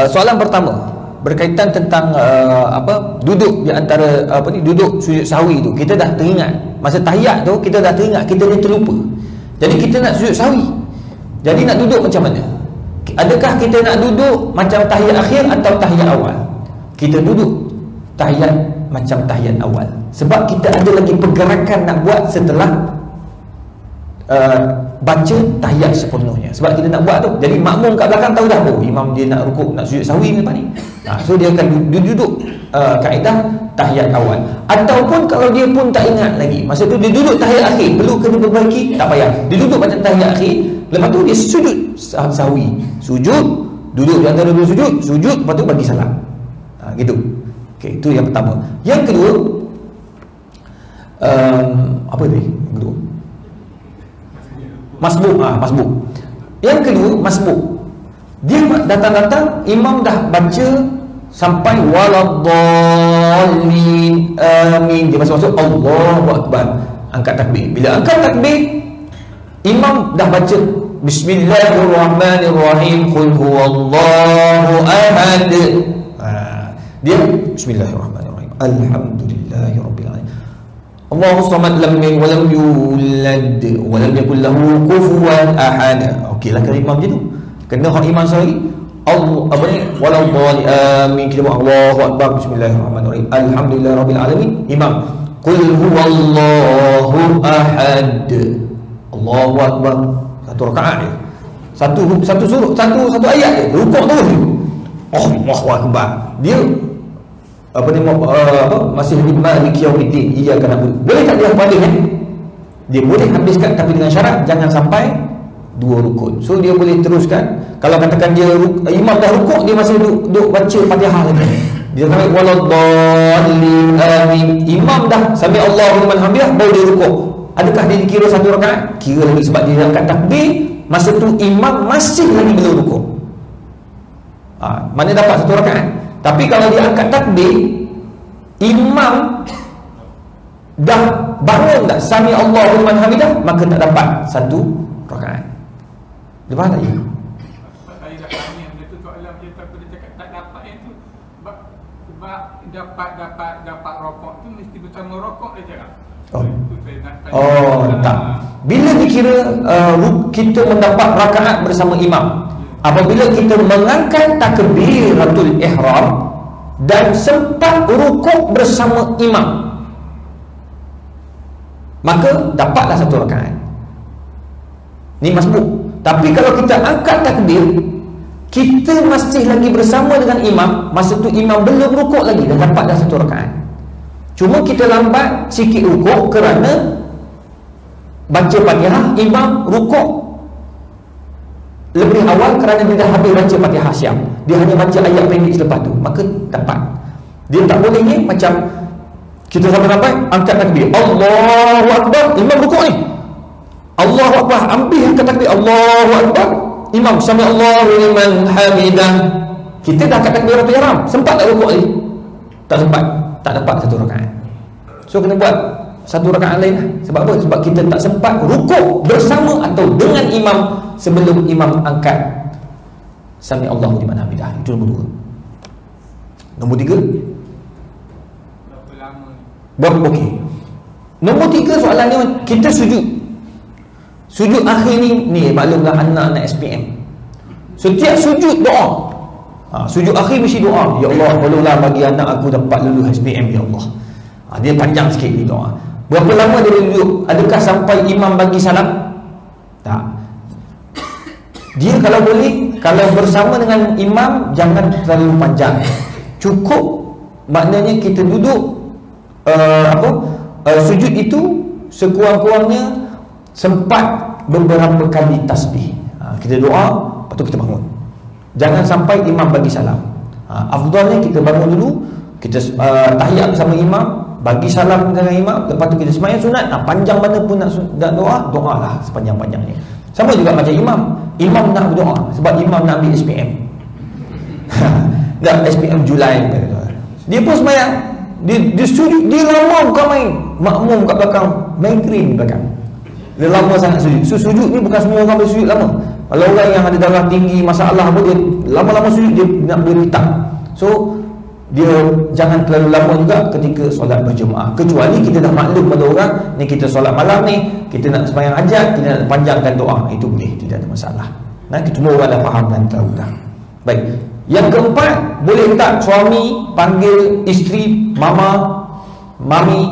Soalan pertama berkaitan tentang duduk di antara duduk sujud sahwi tu. Kita dah teringat masa tahiyat tu, kita dah teringat, kita dah terlupa. Jadi kita nak sujud sahwi, jadi nak duduk macam mana? Adakah kita nak duduk macam tahiyat akhir atau tahiyat awal? Kita duduk tahiyat macam tahiyat awal, sebab kita ada lagi pergerakan nak buat setelah baca tahiyat sepenuhnya. Sebab kita nak buat tu, jadi makmum kat belakang tahu dah, oh imam dia nak rukuk, nak sujud sahwi ni lepas ni. So dia akan duduk kaedah tahiyat awal. Ataupun kalau dia pun tak ingat lagi, masa tu dia duduk tahiyat akhir, perlu kena perbaiki, tak payah, dia duduk macam tahiyat akhir, lepas tu dia sujud sahwi, sujud, duduk di antara dua sujud, lepas tu bagi salam. Gitu. Okey, itu yang pertama. Yang kedua, apa tadi? Yang kedua, masbuk. Masbuk. Yang kedua, masbuk. Dia datang-datang, imam dah baca sampai waladdallin amin, dia masuk Allahu akbar, angkat takbir. Bila angkat takbir, imam dah baca bismillahirrahmanirrahim, qul huwallahu ahad. Dia bismillahirrahmanirrahim, alhamdulillahirabbil alamin, Allahu samad, lam yalid walam yulad walam yakul lahu kufuwan ahad. Okeylah kalau imam macam tu, kena hak imam sendiri. Allah apa ni, waladdallin amin, kita buat Allahu akbar, bismillahirrahmanirrahim, alhamdulillahirabbil alamin. Imam qul huwallahu ahad, Allahu akbar. Satu rakaat dia, satu surah, satu ayat dia, rukuk terus dia, Allahu akbar. Dia masih maliki yaumiddin, iyyaka na'budu. Boleh tak dia hafal kan? Dia boleh habiskan, tapi dengan syarat jangan sampai 2 rukun. So dia boleh teruskan. Kalau katakan dia imam dah rukuk, dia masih duduk baca Fatihah lagi, dia sampai waladdallin amin, imam dah sampai Allahu liman hamidah, baru dia rukuk. Adakah dia dikira satu rakaat? Kira lagi, sebab dia angkat takbir, masa tu imam masih lagi belum rukuk. Mana dapat satu rakaat. Tapi kalau dia angkat takbir, imam dah bangun dah sami Allahu liman hamidah, maka tak dapat satu rakaat. Dia faham tak ya? Saya dah tanya dia tu soalan dia, tapi dia cakap tak dapat itu sebab dapat rokok tu mesti bersama rokok dia cakap. Tak. Bila dikira kita mendapat rakaat bersama imam, apabila kita mengangkat takbiratul ihram dan sempat rukuk bersama imam, maka dapatlah satu rakaat. Ni masbuk. Tapi kalau kita angkat takbir, kita masih lagi bersama dengan imam, masa tu imam belum rukuk lagi, dah dapat dah satu rakaat. Cuma kita lambat sikit rukuk kerana baca Fatihah, imam rukuk lebih awal kerana dia dah habis baca Fatihah siap, dia hanya baca ayat pendek selepas tu, maka dapat. Dia tak boleh ni macam kita sampai angkat takbir Allahu akbar, imam rukuk ni Allahu akbar, ambil angkat takbir Allahu akbar, imam sami Allahu liman hamidah, kita dah angkat takbiratul ihram, sempat tak rukuk ni? Tak sempat, tak dapat satu rakaat. So kena buat satu rakaat lain lah. Sebab apa? Sebab kita tak sempat rukuk bersama atau dengan imam sebelum imam angkat sami Allahu liman hamidah. Itu nombor 2. Nombor 3, berapa lama ni? okey. Nombor 3 soalannya, kita sujud akhir ni maklumlah anak SPM. Setiap sujud doa. Sujud akhir mesti doa, ya Allah tolonglah bagi anak aku dapat lulus SPM ya Allah. Dia panjang sikit ni doa. Berapa lama dia duduk? Adakah sampai imam bagi salam? Tak. Dia kalau boleh, kalau bersama dengan imam jangan terlalu panjang, cukup maknanya kita duduk sujud itu sekurang-kurangnya sempat beberapa kali tasbih. Kita doa, lepas tu kita bangun. Jangan sampai imam bagi salam. Afdalnya kita bangun dulu, kita tahiyat bersama imam, bagi salam dengan imam, lepas tu kita sembahyang sunat. Panjang mana pun nak doa lah sepanjang-panjangnya. Sama juga macam imam nak berdoa, sebab imam nak ambil SPM. Dah SPM Julai, dia pun sembahyang, dia sujud, dia lama bukan main. Makmum kat belakang migraine belakang, dia lama sangat sujud. Sujud ni bukan semua orang boleh sujud lama. Kalau orang yang ada darah tinggi, masalah apa, dia lama-lama sujud, dia nak boleh pitak. So dia jangan terlalu lama juga ketika solat berjemaah. Kecuali kita dah maklum pada orang ni, kita solat malam ni, kita nak sembahyang hajat, kita nak panjangkan doa, itu boleh, tidak ada masalah. Nah, kita semua orang dah faham dan tahu dah. Baik. Yang keempat, boleh tak suami panggil isteri mama, mami,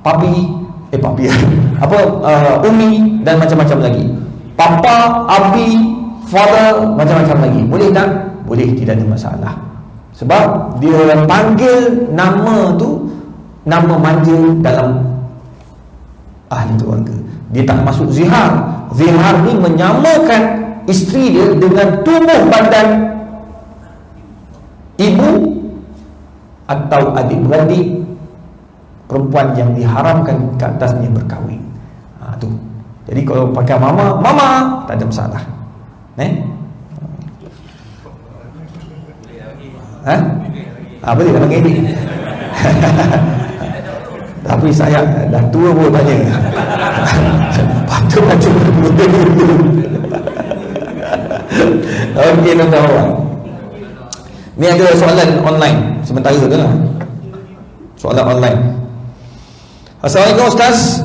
papi, umi dan macam-macam lagi. Papa, abi, father, macam-macam lagi. Boleh tak? Boleh, tidak ada masalah. Sebab dia panggil nama tu nama manja dalam ahli keluarga. Dia tak masuk zihar. Zihar ni menyamakan isteri dia dengan tubuh badan ibu atau adik-beradik perempuan yang diharamkan ke atasnya berkahwin. Tu. Jadi kalau pakai mama, tak ada masalah. Boleh dah panggil adik. Tapi saya dah tua pun tanya. Patut macam dulu. Okey, tuan-tuan. Ni ada soalan online sementara tu lah. Soalan online. Assalamualaikum Ustaz.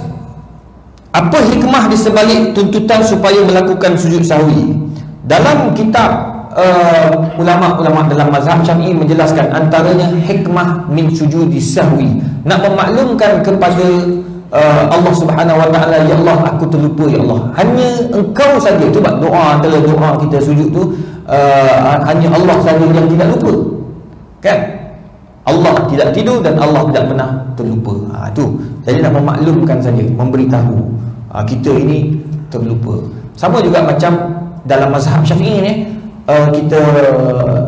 Apa hikmah di sebalik tuntutan supaya melakukan sujud sahwi? Dalam kitab ulama-ulama dalam mazhab Syafi'i menjelaskan antaranya hikmah min sujudi sahwi, nak memaklumkan kepada Allah Subhanahu wa taala, ya Allah, aku terlupa ya Allah. Hanya engkau saja. Cuba doa, antara doa kita sujud tu hanya Allah saja yang tidak lupa. Kan? Allah tidak tidur dan Allah tidak pernah terlupa. Tu. Jadi nak memaklumkan saja, memberitahu kita ini terlupa. Sama juga macam dalam mazhab Syafi'i ni, kita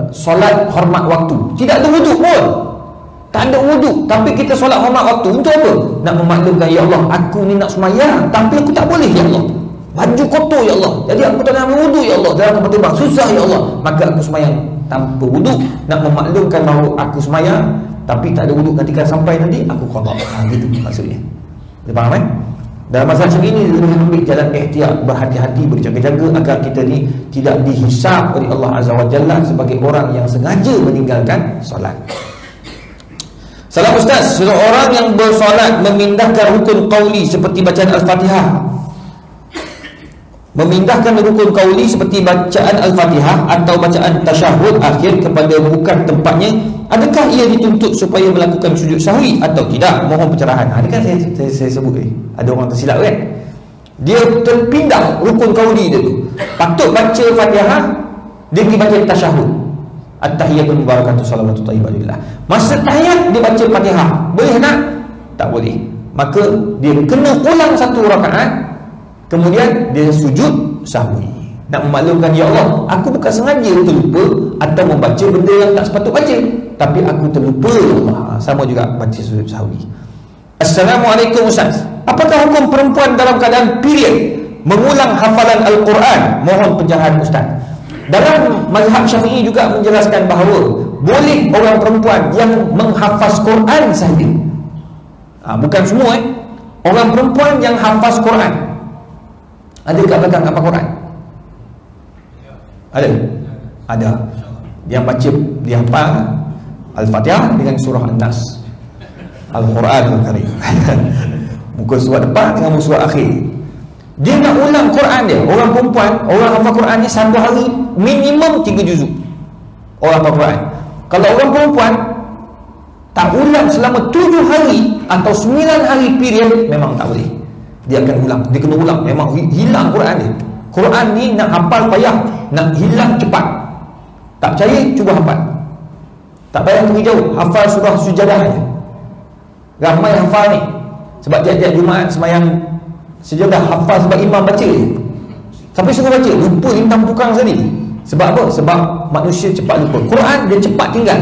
solat hormat waktu, tidak ada wuduk pun, tak ada wuduk, tapi kita solat hormat waktu. Untuk apa? Nak memaklumkan, ya Allah, aku ni nak semayang tapi aku tak boleh ya Allah, baju kotor ya Allah, jadi aku tak nak ambil wuduk ya Allah, dalam kapal terbang susah ya Allah, maka aku semayang tanpa wuduk. Nak memaklumkan bahawa aku semayang tapi tak ada wuduk, nanti kan sampai nanti aku qada. Gitu maksudnya. Dia faham Dalam masa ini kita ambil jalan ihtiyat, berhati-hati, berjaga-jaga agar kita ni tidak dihisab oleh Allah Azza wa Jalla sebagai orang yang sengaja meninggalkan solat. Salam Ustaz, seseorang yang bersolat memindahkan rukun qauli seperti bacaan Al-Fatihah, memindahkan rukun qauli seperti bacaan Al-Fatihah atau bacaan tasyahud akhir kepada bukan tempatnya, adakah ia dituntut supaya melakukan sujud sahwi atau tidak? Mohon pencerahan. Ini kan saya sebut ada orang tersilap kan, dia terpindah rukun qauli dia tu, patut baca Fatihah, dia pergi baca tasyahud, at-tahiyatul mubarakatuh salawatu thayyibatillah. Masa tahiyat dia baca Fatihah, boleh tak? Tak boleh. Maka dia kena ulang satu rakaat, kemudian dia sujud sahwi, nak memaklumkan, ya Allah, aku bukan sengaja terlupa atau membaca benda yang tak sepatut baca, tapi aku terlupa ya Allah. Sama juga baca sujud sahwi. Assalamualaikum Ustaz, apakah hukum perempuan dalam keadaan period mengulang hafalan Al-Quran? Mohon pencerahan Ustaz. Dalam mazhab Syafi'i juga menjelaskan bahawa boleh orang perempuan yang menghafaz Quran sahaja, bukan semua orang perempuan yang hafaz Quran. Ada kat belakang hafal Quran? Ada. Dia baca, dia hafal Al-Fatihah dengan surah An-Nas, Al-Quran Al-Karim. Muka surat depan dengan muka surat akhir. Dia nak ulang Quran dia. Orang perempuan, orang hafal Quran ni satu hari minimum 3 juzuk. Orang hafal Quran. Kalau orang perempuan tak ulang selama 7 hari atau 9 hari period, memang tak boleh. Dia akan ulang, dia kena ulang. Memang hilang Quran dia. Quran ni nak hafal payah, nak hilang cepat. Tak percaya, cuba hafal. Tak payah pergi jauh, hafal surah Sujadah je. Ramai hafal ni. Sebab tiap-tiap Jumaat semayang Sujadah, hafal sebab imam baca je. Tapi suruh baca, lupa lintang tukang sendiri. Sebab apa? Sebab manusia cepat lupa. Quran dia cepat tinggal.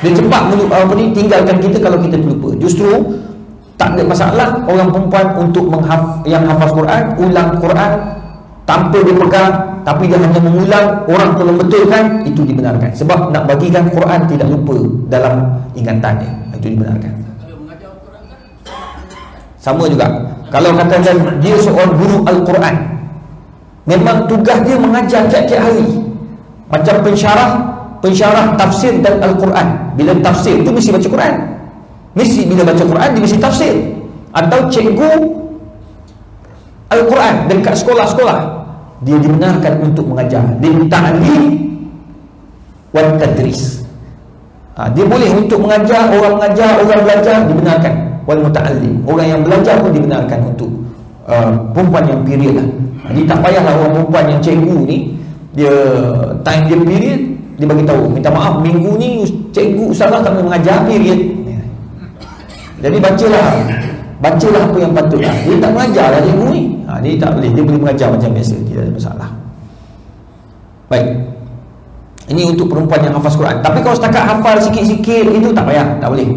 Dia cepat tinggalkan kita kalau kita terlupa. Justru tak ada masalah orang perempuan untuk yang hafaz Quran, ulang Quran tanpa dia pegang, tapi dia hanya mengulang, orang tolong betulkan, itu dibenarkan. Sebab nak bagikan Quran tidak lupa dalam ingatannya, itu dibenarkan. Sama juga kalau katakan dia seorang guru Al-Quran, memang tugas dia mengajar tiap-tiap hari, macam pensyarah tafsir dan Al-Quran. Bila tafsir tu mesti baca Quran, mesti bila baca Quran dia mesti tafsir. Atau cikgu Al-Quran dekat sekolah-sekolah, dia dibenarkan untuk mengajar. Ta'lim wa tadris. Dia boleh untuk mengajar, orang belajar dibenarkan. Wal muta'allim, orang yang belajar pun dibenarkan untuk perempuan yang period lah. Jadi tak payahlah orang perempuan yang cikgu ni, dia time dia period, dia bagi tahu, minta maaf minggu ni cikgu ustazah tak boleh mengajar period. Jadi bacalah apa yang patut. Dia tak mengajar lah cikgu ni. Dia tak boleh, dia boleh mengajar macam biasa, tidak ada masalah. Baik. Ini untuk perempuan yang hafaz Quran. Tapi kalau setakat hafal sikit-sikit itu tak payah, tak boleh.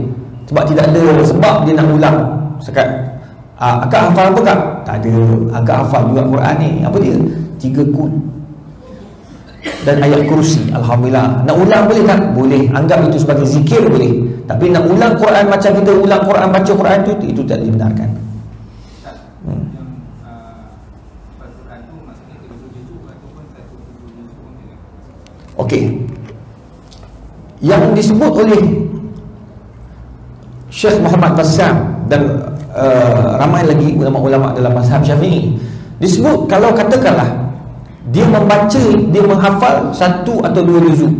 Sebab tidak ada sebab dia nak ulang. Setakat akak hafal apa kak? Tak ada. Akak hafal juga Quran ni. Apa dia? 3 kul dan ayat kursi. Alhamdulillah. Nak ulang boleh tak? Boleh. Anggap itu sebagai zikir boleh. Tapi nak ulang Quran macam kita ulang Quran, baca Quran itu tak dibenarkan. Okey. Yang disebut oleh Syekh Muhammad Bassam dan ramai lagi ulama-ulama dalam mazhab Syafi'i, disebut kalau katakanlah dia membaca, dia menghafal 1 atau 2 juzuk.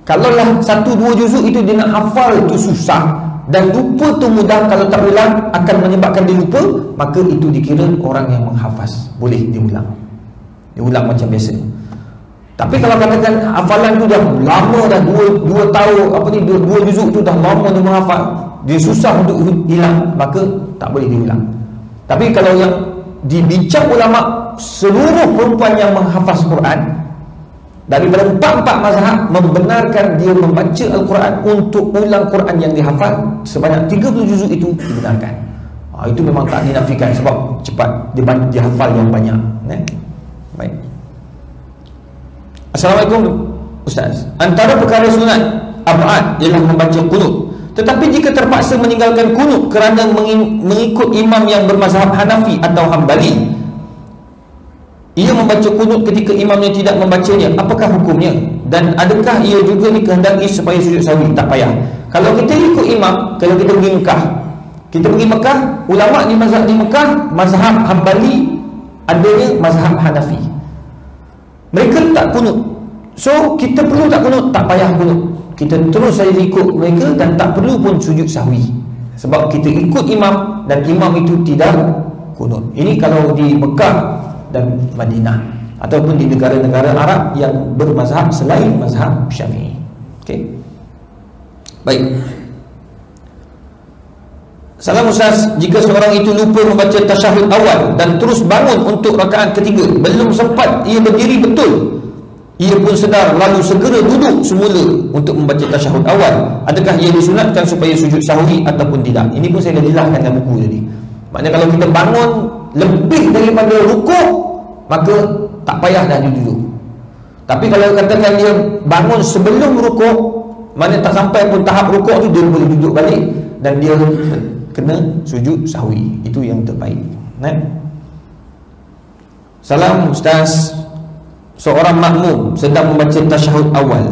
Kalaulah 1-2 juzuk itu dia nak hafal itu susah dan lupa tu mudah, kalau tak ulang akan menyebabkan dia lupa, maka itu dikira orang yang menghafaz. Boleh diulang. Diulang macam biasa. Tapi kalau katakan hafalan tu dah lama, dah 2 tahun, 2 juzuk tu dah lama dia menghafal, dia susah untuk hilang, maka tak boleh diulang. Tapi kalau yang dibincang ulama, seluruh perempuan yang menghafaz Quran daripada 4 mazhab membenarkan dia membaca Al-Quran untuk ulang Quran yang dihafal sebanyak 30 juzuk itu dibenarkan. Itu memang tak dinafikan sebab cepat dia hafal yang banyak. Baik. Assalamualaikum Ustaz. Antara perkara sunat ab'ad ialah membaca kunut. Tetapi jika terpaksa meninggalkan kunut kerana mengikut imam yang bermazhab Hanafi atau Hambali, ia membaca kunut ketika imamnya tidak membacanya, apakah hukumnya? Dan adakah ia juga dikehendaki supaya sujud sahwi? Tak payah. Kalau kita ikut imam, kalau kita pergi Mekah, kita pergi Mekah, ulama di mazhab di Mekah, mazhab Hambali, adanya mazhab Hanafi. Mereka tak kunut. So kita perlu tak kunut? Tak payah kunut. Kita terus saja ikut mereka dan tak perlu pun sujud sahwi. Sebab kita ikut imam dan imam itu tidak kunut. Ini kalau di Mekah dan Madinah ataupun di negara-negara Arab yang bermazhab selain mazhab Syafi'i. Okey. Baik. Salam Ustaz, jika seorang itu lupa membaca tasyahud awal dan terus bangun untuk rakaat ketiga, belum sempat ia berdiri betul, ia pun sedar lalu segera duduk semula untuk membaca tasyahud awal, adakah ia disunatkan supaya sujud sahwi ataupun tidak? Ini pun saya dah jelaskan dalam buku tadi. Maknanya kalau kita bangun lebih daripada rukuk, maka tak payah dah duduk. Tapi kalau katakan dia bangun sebelum rukuk, mana tak sampai pun tahap rukuk tu, dia boleh duduk balik dan dia kena sujud sahwi. Itu yang terbaik. Salam Ustaz. Seorang makmum sedang membaca tasyahud awal,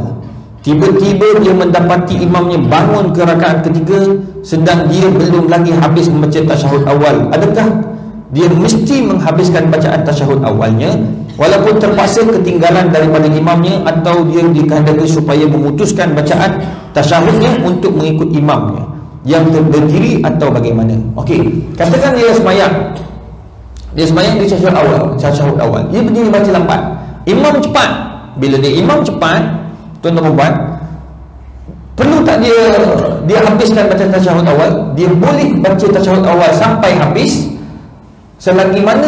tiba-tiba dia mendapati imamnya bangun ke rakaat ketiga sedang dia belum lagi habis membaca tasyahud awal. Adakah dia mesti menghabiskan bacaan tasyahud awalnya walaupun terpaksa ketinggalan daripada imamnya, atau dia dikehendaki supaya memutuskan bacaan tasyahudnya untuk mengikut imamnya yang berdiri, atau bagaimana? Okey, katakan dia semayang di tasyahud awal, dia berdiri baca lambat, imam cepat. Bila dia imam cepat, tuan-tuan puan, perlu tak dia habiskan baca tasyahud awal? Dia boleh baca tasyahud awal sampai habis selagi mana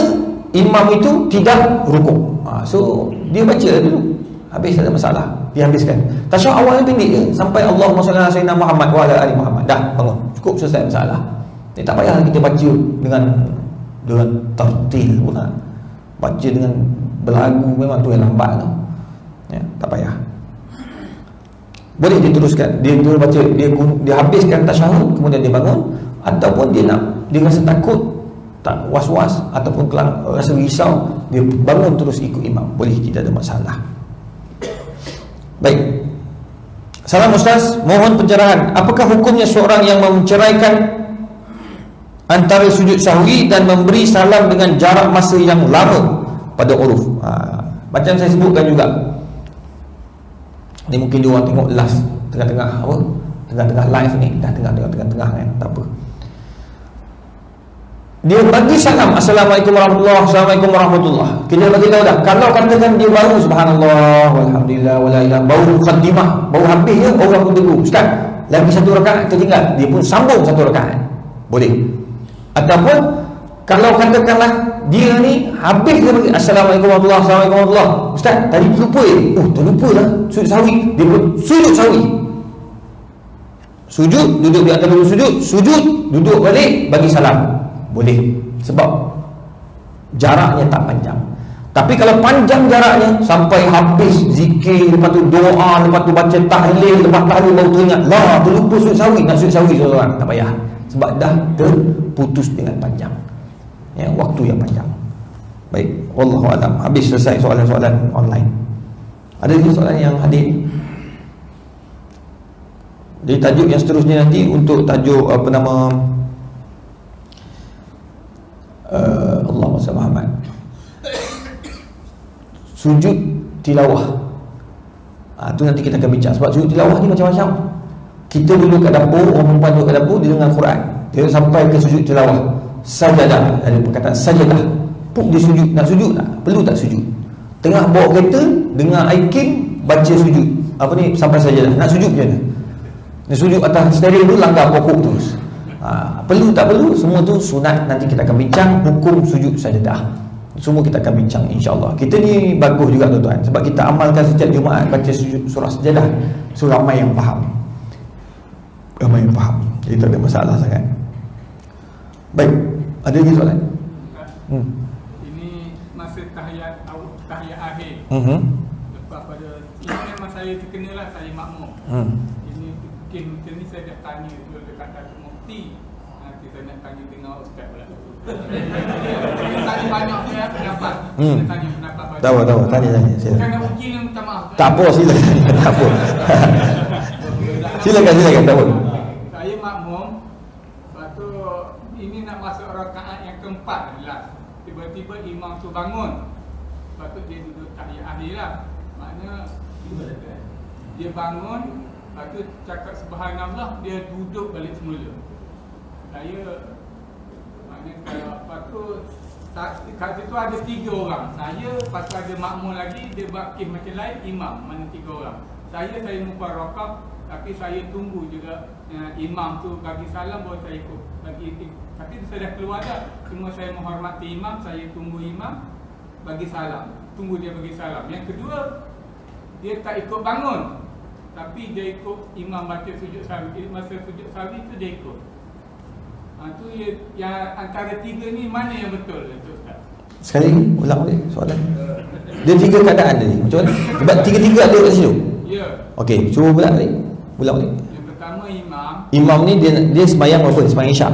imam itu tidak rukuk. So dia baca dulu, habis tak ada masalah, dia habiskan. Tasyahud awal ni pendek je, sampai Allahumma salli ala sayyidina Muhammad wa ala ali Muhammad, dah bangun, cukup, selesai masalah. Dia tak payah kita baca dengan tartil pula, baca dengan berlagu, memang tu yang lambat tu. Tak payah. Boleh diteruskan, dia baca, dia habiskan tasyahud kemudian dia bangun, ataupun dia rasa takut, tak was-was ataupun rasa risau, dia bangun terus ikut imam, boleh, tidak ada masalah. Baik. Salam Ustaz, mohon pencerahan, apakah hukumnya seorang yang menceraikan antara sujud sahwi dan memberi salam dengan jarak masa yang lama pada uruf. Macam saya sebutkan juga, ni mungkin dia orang tengok last tengah-tengah apa, tengah-tengah live ni, dah tengah-tengah kan, tak apa. Dia bagi salam, Assalamualaikum warahmatullahi, Assalamualaikum warahmatullahi. Kita bagi tahu dah, kalau katakan dia baru subhanallah walhamdulillah wala ilaha, baru mukadimah, baru habis je, orang pun tegur, ustaz lagi satu rakaat tertinggal, dia pun sambung satu rakaat, boleh. Ataupun kalau katakanlah dia ni habis dia bagi Assalamualaikum warahmatullahi, Assalamualaikum warahmatullahi, ustaz tadi terlupa terlupa lah sujud sahwi, dia pun sujud sahwi, sujud, duduk di atas dulu sujud, duduk balik, bagi salam, boleh. Sebab jaraknya tak panjang. Tapi kalau panjang jaraknya sampai habis zikir, lepas tu doa, lepas tu baca tahlil, lepas tahlil baru teringat, lah terlupa sujud sahwi, nak sujud sahwi seorang, tak payah. Sebab dah terputus dengan panjang, ya, waktu yang panjang. Baik, wallahu a'lam. Habis selesai soalan-soalan online. Ada lagi soalan yang hadir? Jadi tajuk yang seterusnya nanti untuk tajuk apa nama, Allahumma salli Muhammad, sujud tilawah. Tu nanti kita akan bincang. Sebab sujud tilawah ni macam-macam. Kita dulu kat dapur, orang perempuan duduk kat dapur, dia dengar Quran, dia sampai ke sujud tilawah, sajadah, ada perkataan sajadah, pun dia sujud. Nak sujud tak? Perlu tak sujud? Tengah bawa kereta, dengar Aikim baca sujud, apa ni, sampai sajadah, nak sujud macam mana? Nak sujud atas steering tu, langgar pokok terus. Perlu tak perlu? Semua tu sunat. Nanti kita akan bincang hukum sujud sajadah. Semua kita akan bincang insya-Allah. Kita ni bagus juga tuan-tuan, sebab kita amalkan setiap Jumaat baca sujud surah sajadah. So ramai yang faham. Jadi tak ada masalah sangat. Baik, ada lagi soalan? Ini masa tahiyat akhir. Lepas pada ini memang saya terkenalah, saya makmum. Ini mungkin ni saya dah tanya dulu dekat Datuk Mufti. Nanti saya nak tanya dengan ustaz pula. Dia tanya banyak saya pendapat. Dia tanya pendapat banyak. Tahu, tanya. Bukan nak uji ni, minta maaf. Tak apa, silakan. Tak apa. Silakan, tak apa. Saya makmum. Lepas tu ini nak masuk rakaat yang keempat lah. Tiba-tiba imam tu bangun. Lepas tu dia duduk tahiyat akhir lah. Maknanya dia bangun, lepas tu cakap subhanallah, dia duduk balik semula. Saya maknanya kalau lepas tu kat situ ada 3 orang. Saya, lepas tu ada makmum lagi, dia buat kes macam lain, imam, mana 3 orang. Saya mufarakah, tapi saya tunggu juga imam tu bagi salam baru saya ikut. Tapi saya dah keluar dah. Cuma saya menghormati imam, saya tunggu imam bagi salam, tunggu dia bagi salam. Yang kedua, dia tak ikut bangun, tapi dia ikut imam baca sujud sahwi. Masa sujud sahwi tu dia ikut. Tu yang antara 3 ni mana yang betul, Ustaz? Sekali lagi, ulang balik soalan. Dia 3 keadaan tadi, macam mana? Sebab 3-3 ada kat situ. Ya. Okey, cuba ulang balik. Yang pertama imam ni dia sembahyang apa? Sembahyang isyak.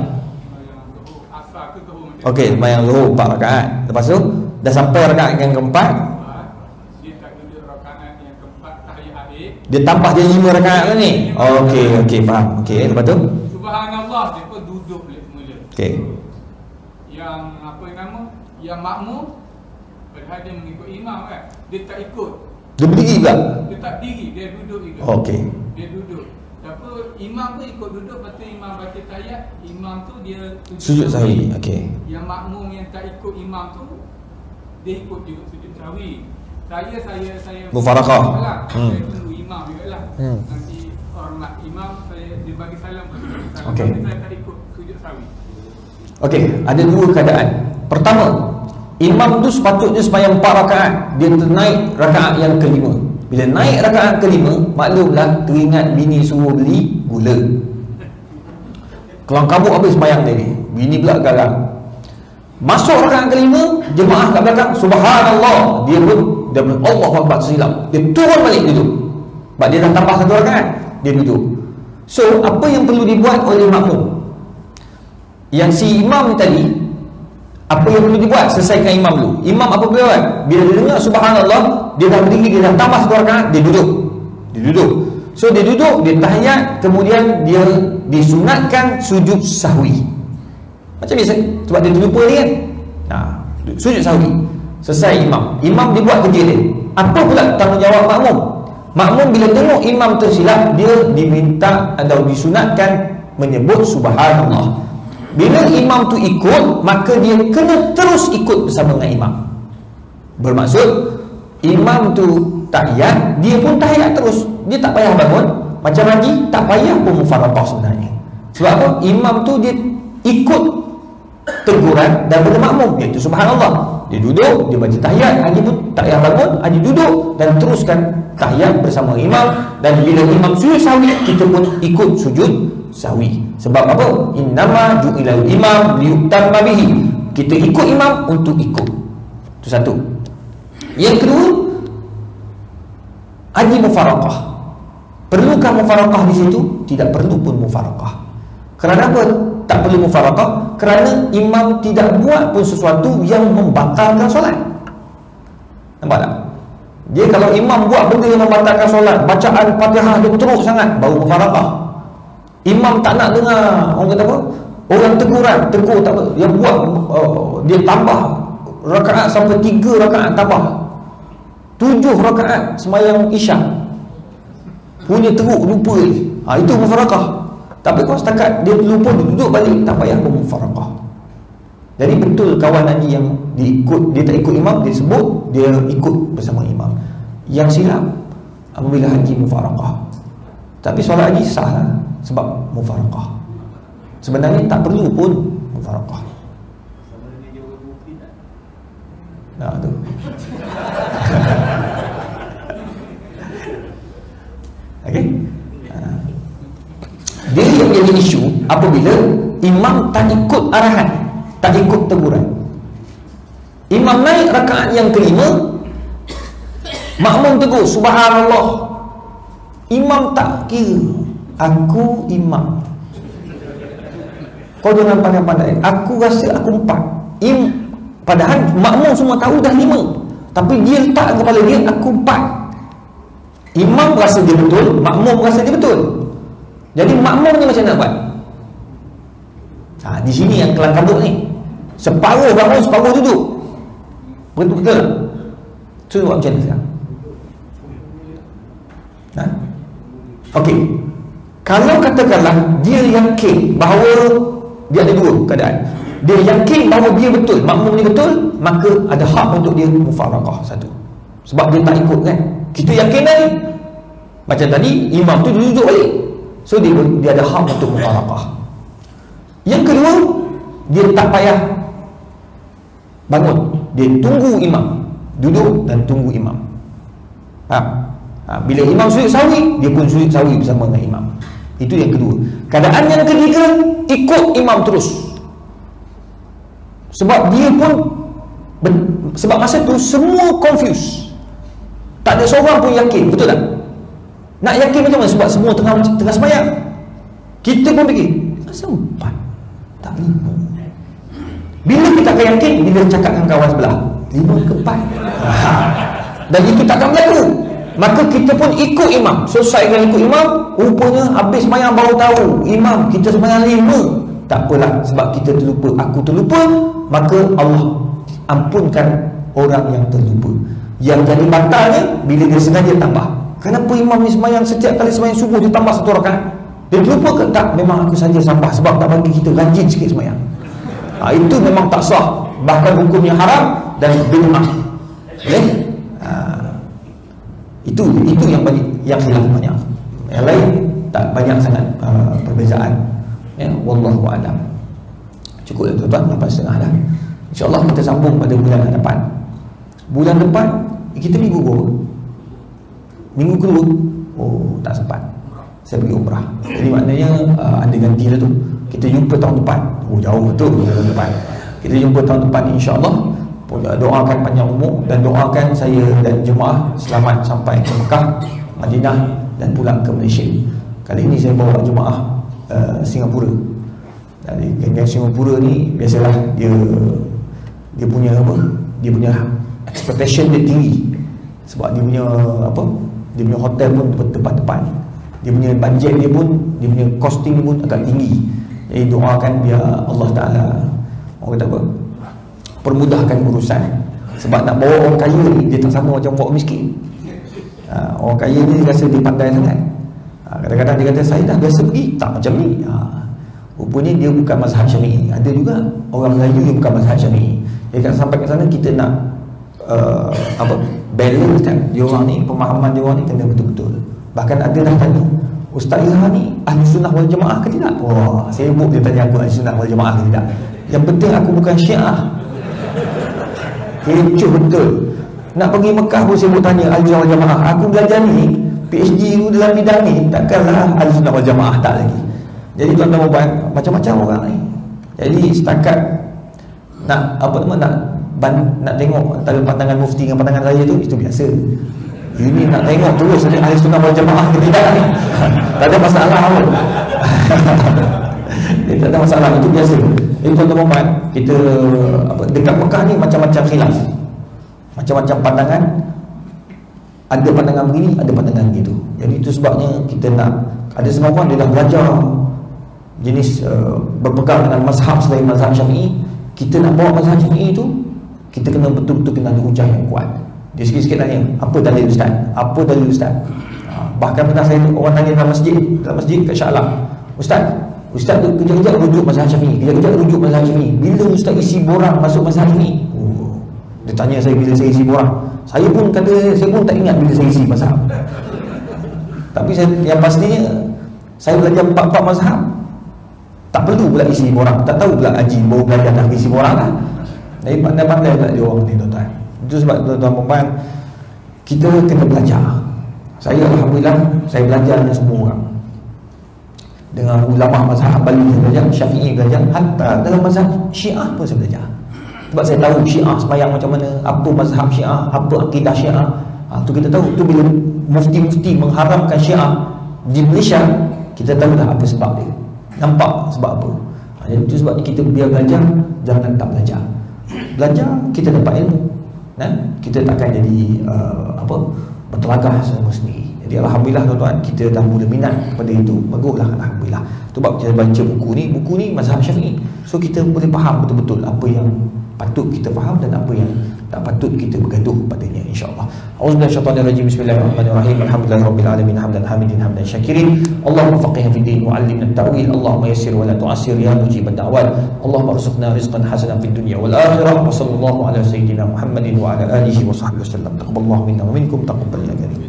Asar ke zuhur macam. Okey, sembahyang zuhur 4 rakaat. Lepas tu dah sampai rakaat yang keempat, dia tak duduk rakaat yang keempat tahiyat akhir. dia tambah dia 5 rakaat lah ni. Okey, faham. Okey, lepas tu Subhanallah, dia pun duduk balik semula. okey. Yang apa nama? Yang makmum, padahal dia mengikut imam kan, dia tak ikut. Dia berdiri juga. Dia tak diri, dia duduk juga. Okey. Dia duduk. Apa imam pun ikut duduk, lepas tu imam baca tahiyat, imam tu dia Sujud sahwi. Okey. Yang makmum yang tak ikut imam tu, dia ikut juga sujud sahwi. Saya Mufarakah. Saya tunggu imam jugalah. Nanti hormat imam, dia bagi salam, salam. Okey. Tapi saya tak ikut sujud sahwi. Okey, ada 2 keadaan. Pertama, imam tu sepatutnya sembahyang 4 rakaat, dia naik rakaat yang kelima. Bila naik rakaat kelima, maklumlah teringat bini suruh beli gula. Kelang kabut habis sembahyang tadi. Bini pula garang. Masuk rakaat kelima, jemaah kat belakang subhanallah, dia pun Allahu akbar silap. Dia turun balik duduk. Sebab dia dah tambah 1 rakaat, dia duduk. So, apa yang perlu dibuat oleh makmum? Yang si imam ni tadi, apa yang perlu dibuat? Selesaikan imam dulu. Imam apa boleh buat? Bila dia dengar subhanallah, dia dah berdiri, dia dah tambah 1 rakaat, dia duduk. So dia duduk, dia tahiyat, kemudian dia disunatkan sujud sahwi. Macam biasa, sebab dia terlupa ni kan. Sujud sahwi. Selesai imam dia buat kerja dia. Apa pula tanggungjawab makmum? Makmum bila tengok imam tersilap, dia diminta atau disunatkan menyebut subhanallah. Bila imam tu ikut, maka dia kena terus ikut bersama dengan imam. Bermaksud imam tu tahiyat, dia pun tahiyat terus. Dia tak payah bangun. Macam haji, tak payah pun mufaraqah sebenarnya. Sebab apa? Imam tu dia ikut teguran daripada makmum, iaitu subhanallah. Dia duduk, dia baca tahiyat, haji pun tak payah bangun, haji duduk dan teruskan tahiyat bersama imam. Dan bila imam sujud sahwi, kita pun ikut sujud sahwi. Sebab apa? Innama ju'ilal imam liyutamma bihi. Kita ikut imam untuk ikut. Itu satu. Yang kedua, haji mufaraqah. Perlukah mufaraqah di situ? Tidak perlu pun mufaraqah. Kerana apa tak perlu mufaraqah? Kerana imam tidak buat pun sesuatu yang membatalkan solat. Nampak tak? Dia kalau imam buat benda yang membatalkan solat, bacaan Fatihah dia teruk sangat, baru mufaraqah. Imam tak nak dengar orang kata apa? Orang tegur tak apa, dia buat dia tambah rakaat sampai 3 rakaat tambah. 7 rakaat sembahyang Isyak. Punya teruk lupa je. Itu mufaraqah. Tapi kalau setakat dia lupa, dia duduk balik, tak payah pun mufaraqah. Jadi betul kawan haji yang dia tak ikut imam, dia sebut dia ikut bersama imam. Yang silap apabila haji mufaraqah. Tapi solat haji sah lah, sebab mufaraqah. Sebenarnya tak perlu pun mufaraqah. Nah tu. Okey. Dia yang jadi isu apabila imam tak ikut arahan, tak ikut teguran. Imam naik rakaat yang kelima, makmum tegur subhanallah. Imam tak kira, aku imam. Kau jangan pandai-pandai, aku rasa aku 4. Padahal makmum semua tahu dah 5, tapi dia letak kepala dia aku 4. Imam rasa dia betul, makmum rasa dia betul. Jadi makmum ni macam mana buat? Di sini yang kelang kabut ni. Separuh bangun, separuh duduk. Betul-betul. So buat macam mana sekarang? Okey. Kalau katakanlah dia yakin bahawa dia ada 2 keadaan. Dia yakin bahawa dia betul, makmum ni betul, maka ada hak untuk dia mufaraqah satu. Sebab dia tak ikut kan. Kita yakin dah ni. Macam tadi imam tu duduk balik. So dia ada hak untuk mufaraqah. Yang kedua, dia tak payah bangun, dia tunggu imam, duduk dan tunggu imam. Bila imam sujud sahwi, dia pun sujud sahwi bersama dengan imam. Itu yang kedua. Keadaan yang ketiga, ikut imam terus. Sebab dia pun sebab masa tu semua confused, tak ada seorang pun yakin, betul tak? Nak yakin macam mana? Sebab semua tengah sembahyang. Kita pun fikir asal 4 tak 5. Bila kita akan yakin? Bila cakap dengan kawan sebelah 5 ke 4. Dan itu takkan berlaku. Maka kita pun ikut imam. Selesai dengan ikut imam, rupanya habis sembahyang baru tahu imam kita sembahyang 5. Tak apalah, sebab kita terlupa, aku terlupa, maka Allah ampunkan orang yang terlupa. Yang jadi batalnya bila dia sengaja tambah. Kenapa imam ni sembahyang setiap kali sembahyang subuh dia tambah 1 rakaat? Dia terlupa ke? Tak, memang aku saja tambah sebab tak bagi kita rajin sikit sembahyang. Itu memang tak sah, bahkan hukumnya haram dan bid'ah. Okay? Itu yang banyak, yang khilaf banyak. Yang lain tak banyak sangat perbezaan. Ya, wallahu a'lam. Cukup ya tuan-tuan, 8.30 dah. InsyaAllah kita sambung pada bulan depan. Bulan depan kita minggu berapa? Minggu kedua. Tak sempat. Saya pergi umrah. Jadi maknanya ada ganti lah tu. Kita jumpa tahun depan. Jauh betul tahun depan. Kita jumpa tahun depan insya-Allah. Doakan panjang umur dan doakan saya dan jemaah selamat sampai ke Mekah, Madinah dan pulang ke Malaysia. Kali ini saya bawa jemaah Singapura. Dari geng Singapura ni biasalah dia punya apa? Dia punya expectation dia tinggi. Sebab dia punya apa? Dia punya hotel pun tepat-tepat. Dia punya budget dia pun, dia punya costing dia pun agak tinggi. Jadi doakan biar Allah Ta'ala, orang kata apa, permudahkan urusan Sebab nak bawa orang kaya ni dia tak sama macam bawa orang miskin. Orang kaya ni rasa dia pandai sangat. Kadang-kadang dia kata saya dah biasa pergi, tak macam ni. Rupanya dia bukan mazhab Syafi'i. Ada juga orang Melayu yang bukan mazhab Syafi'i. Dia kata sampai ke sana kita nak balance kan. Dia orang ni, pemahaman dia orang ni kena betul-betul. Bahkan ada dah tanya, Ustaz Izhar ni ahli sunnah wal jamaah ke tidak? Wah, sibuk dia tanya aku ahli sunnah wal jamaah ke tidak. Yang penting aku bukan Syiah. Kecoh betul. Nak pergi Mekah pun sibuk tanya ahli sunnah wal jamaah. Aku belajar ni, PhD tu dalam bidang ni, takkanlah ahli sunnah wal jamaah tak lagi. Jadi tuan-tuan buat macam-macam orang ni. Jadi setakat nak nak tengok antara pandangan mufti dengan pandangan saya tu, itu biasa. Ini nak tengok terus ahli sunnah wal jamaah ke tidak ni. Tak ada masalah pun. Tak ada masalah, itu biasa. Jadi tuan-tuan kita dekat Mekah ni macam-macam khilaf. Macam-macam pandangan. Ada pandangan begini, ada pandangan begitu. Jadi itu sebabnya kita nak, ada semua orang dia dah belajar jenis berpegang dengan mazhab selain mazhab Syafi'i. Kita nak bawa mazhab Syafi'i tu, kita kena betul-betul kena ada hujah yang kuat. Dia sikit-sikit tanya, apa dalil Ustaz? Apa dalil Ustaz? Bahkan pernah saya orang tanya dalam masjid kat Shah Alam, Ustaz tu kejap-kejap rujuk mazhab Syafi'i, kejap-kejap rujuk mazhab Syafi'i. Bila Ustaz isi borang masuk mazhab Syafi'i? Dia tanya saya bila saya isi borang. Saya pun tak ingat bila saya isi mazhab. Tapi yang pastinya saya belajar 4 mazhab. Tak perlu pula isi borang. Tak tahu pula haji baru belajar dah isi borang lah. Jadi pandai-pandai pula dia orang ni tuan-tuan. Itu sebab tuan-tuan perempuan, kita kena belajar. Saya alhamdulillah saya belajar dengan semua orang. Dengan ulama mazhab Hambali saya belajar, Syafi'i belajar, hatta dalam mazhab Syiah pun saya belajar. Sebab saya tahu Syiah sembahyang macam mana, apa mazhab Syiah, apa akidah Syiah. Tu kita tahu. Tu bila mufti-mufti mengharamkan Syiah di Malaysia, kita tahu dah apa sebab dia. Nampak sebab apa. Jadi itu sebabnya kita biar belajar, jangan tak belajar. Belajar kita dapat ilmu. Kita takkan jadi bertelagah semua sendiri. Jadi alhamdulillah tuan-tuan, kita dah mula minat kepada itu. Baguslah alhamdulillah. Sebab kita baca buku ni mazhab Syafi'i. So kita boleh faham betul-betul apa yang patut kita faham dan apa yang tak patut kita bergaduh padanya, insya-Allah. Auzubillahi minasyaitonirrajim. Bismillahirrahmanirrahim. Alhamdulillahirabbil alamin hamdan hamidin hamdan syakirin. Allahumma faqihna fid din wa 'allimna at-ta'wil. Allahumma yassir wa la tu'assir ya mujibad da'wat. Allahumma arzuqna rizqan hasanan fid dunya wal akhirah. Wa sallallahu ala sayyidina Muhammadin wa ala alihi wa sahbihi wasallam. Taqabbalallahu minna wa minkum taqabbal ya karim.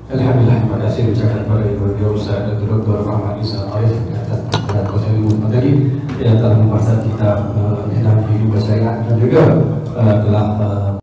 Alhamdulillah, terima kasih ucapkan kepada Ibu Ustaz Dr. Muhammad Isa Arif atas kuasa ilmu tadi yang telah membahas kitab Kehidupan Syariat dan juga telah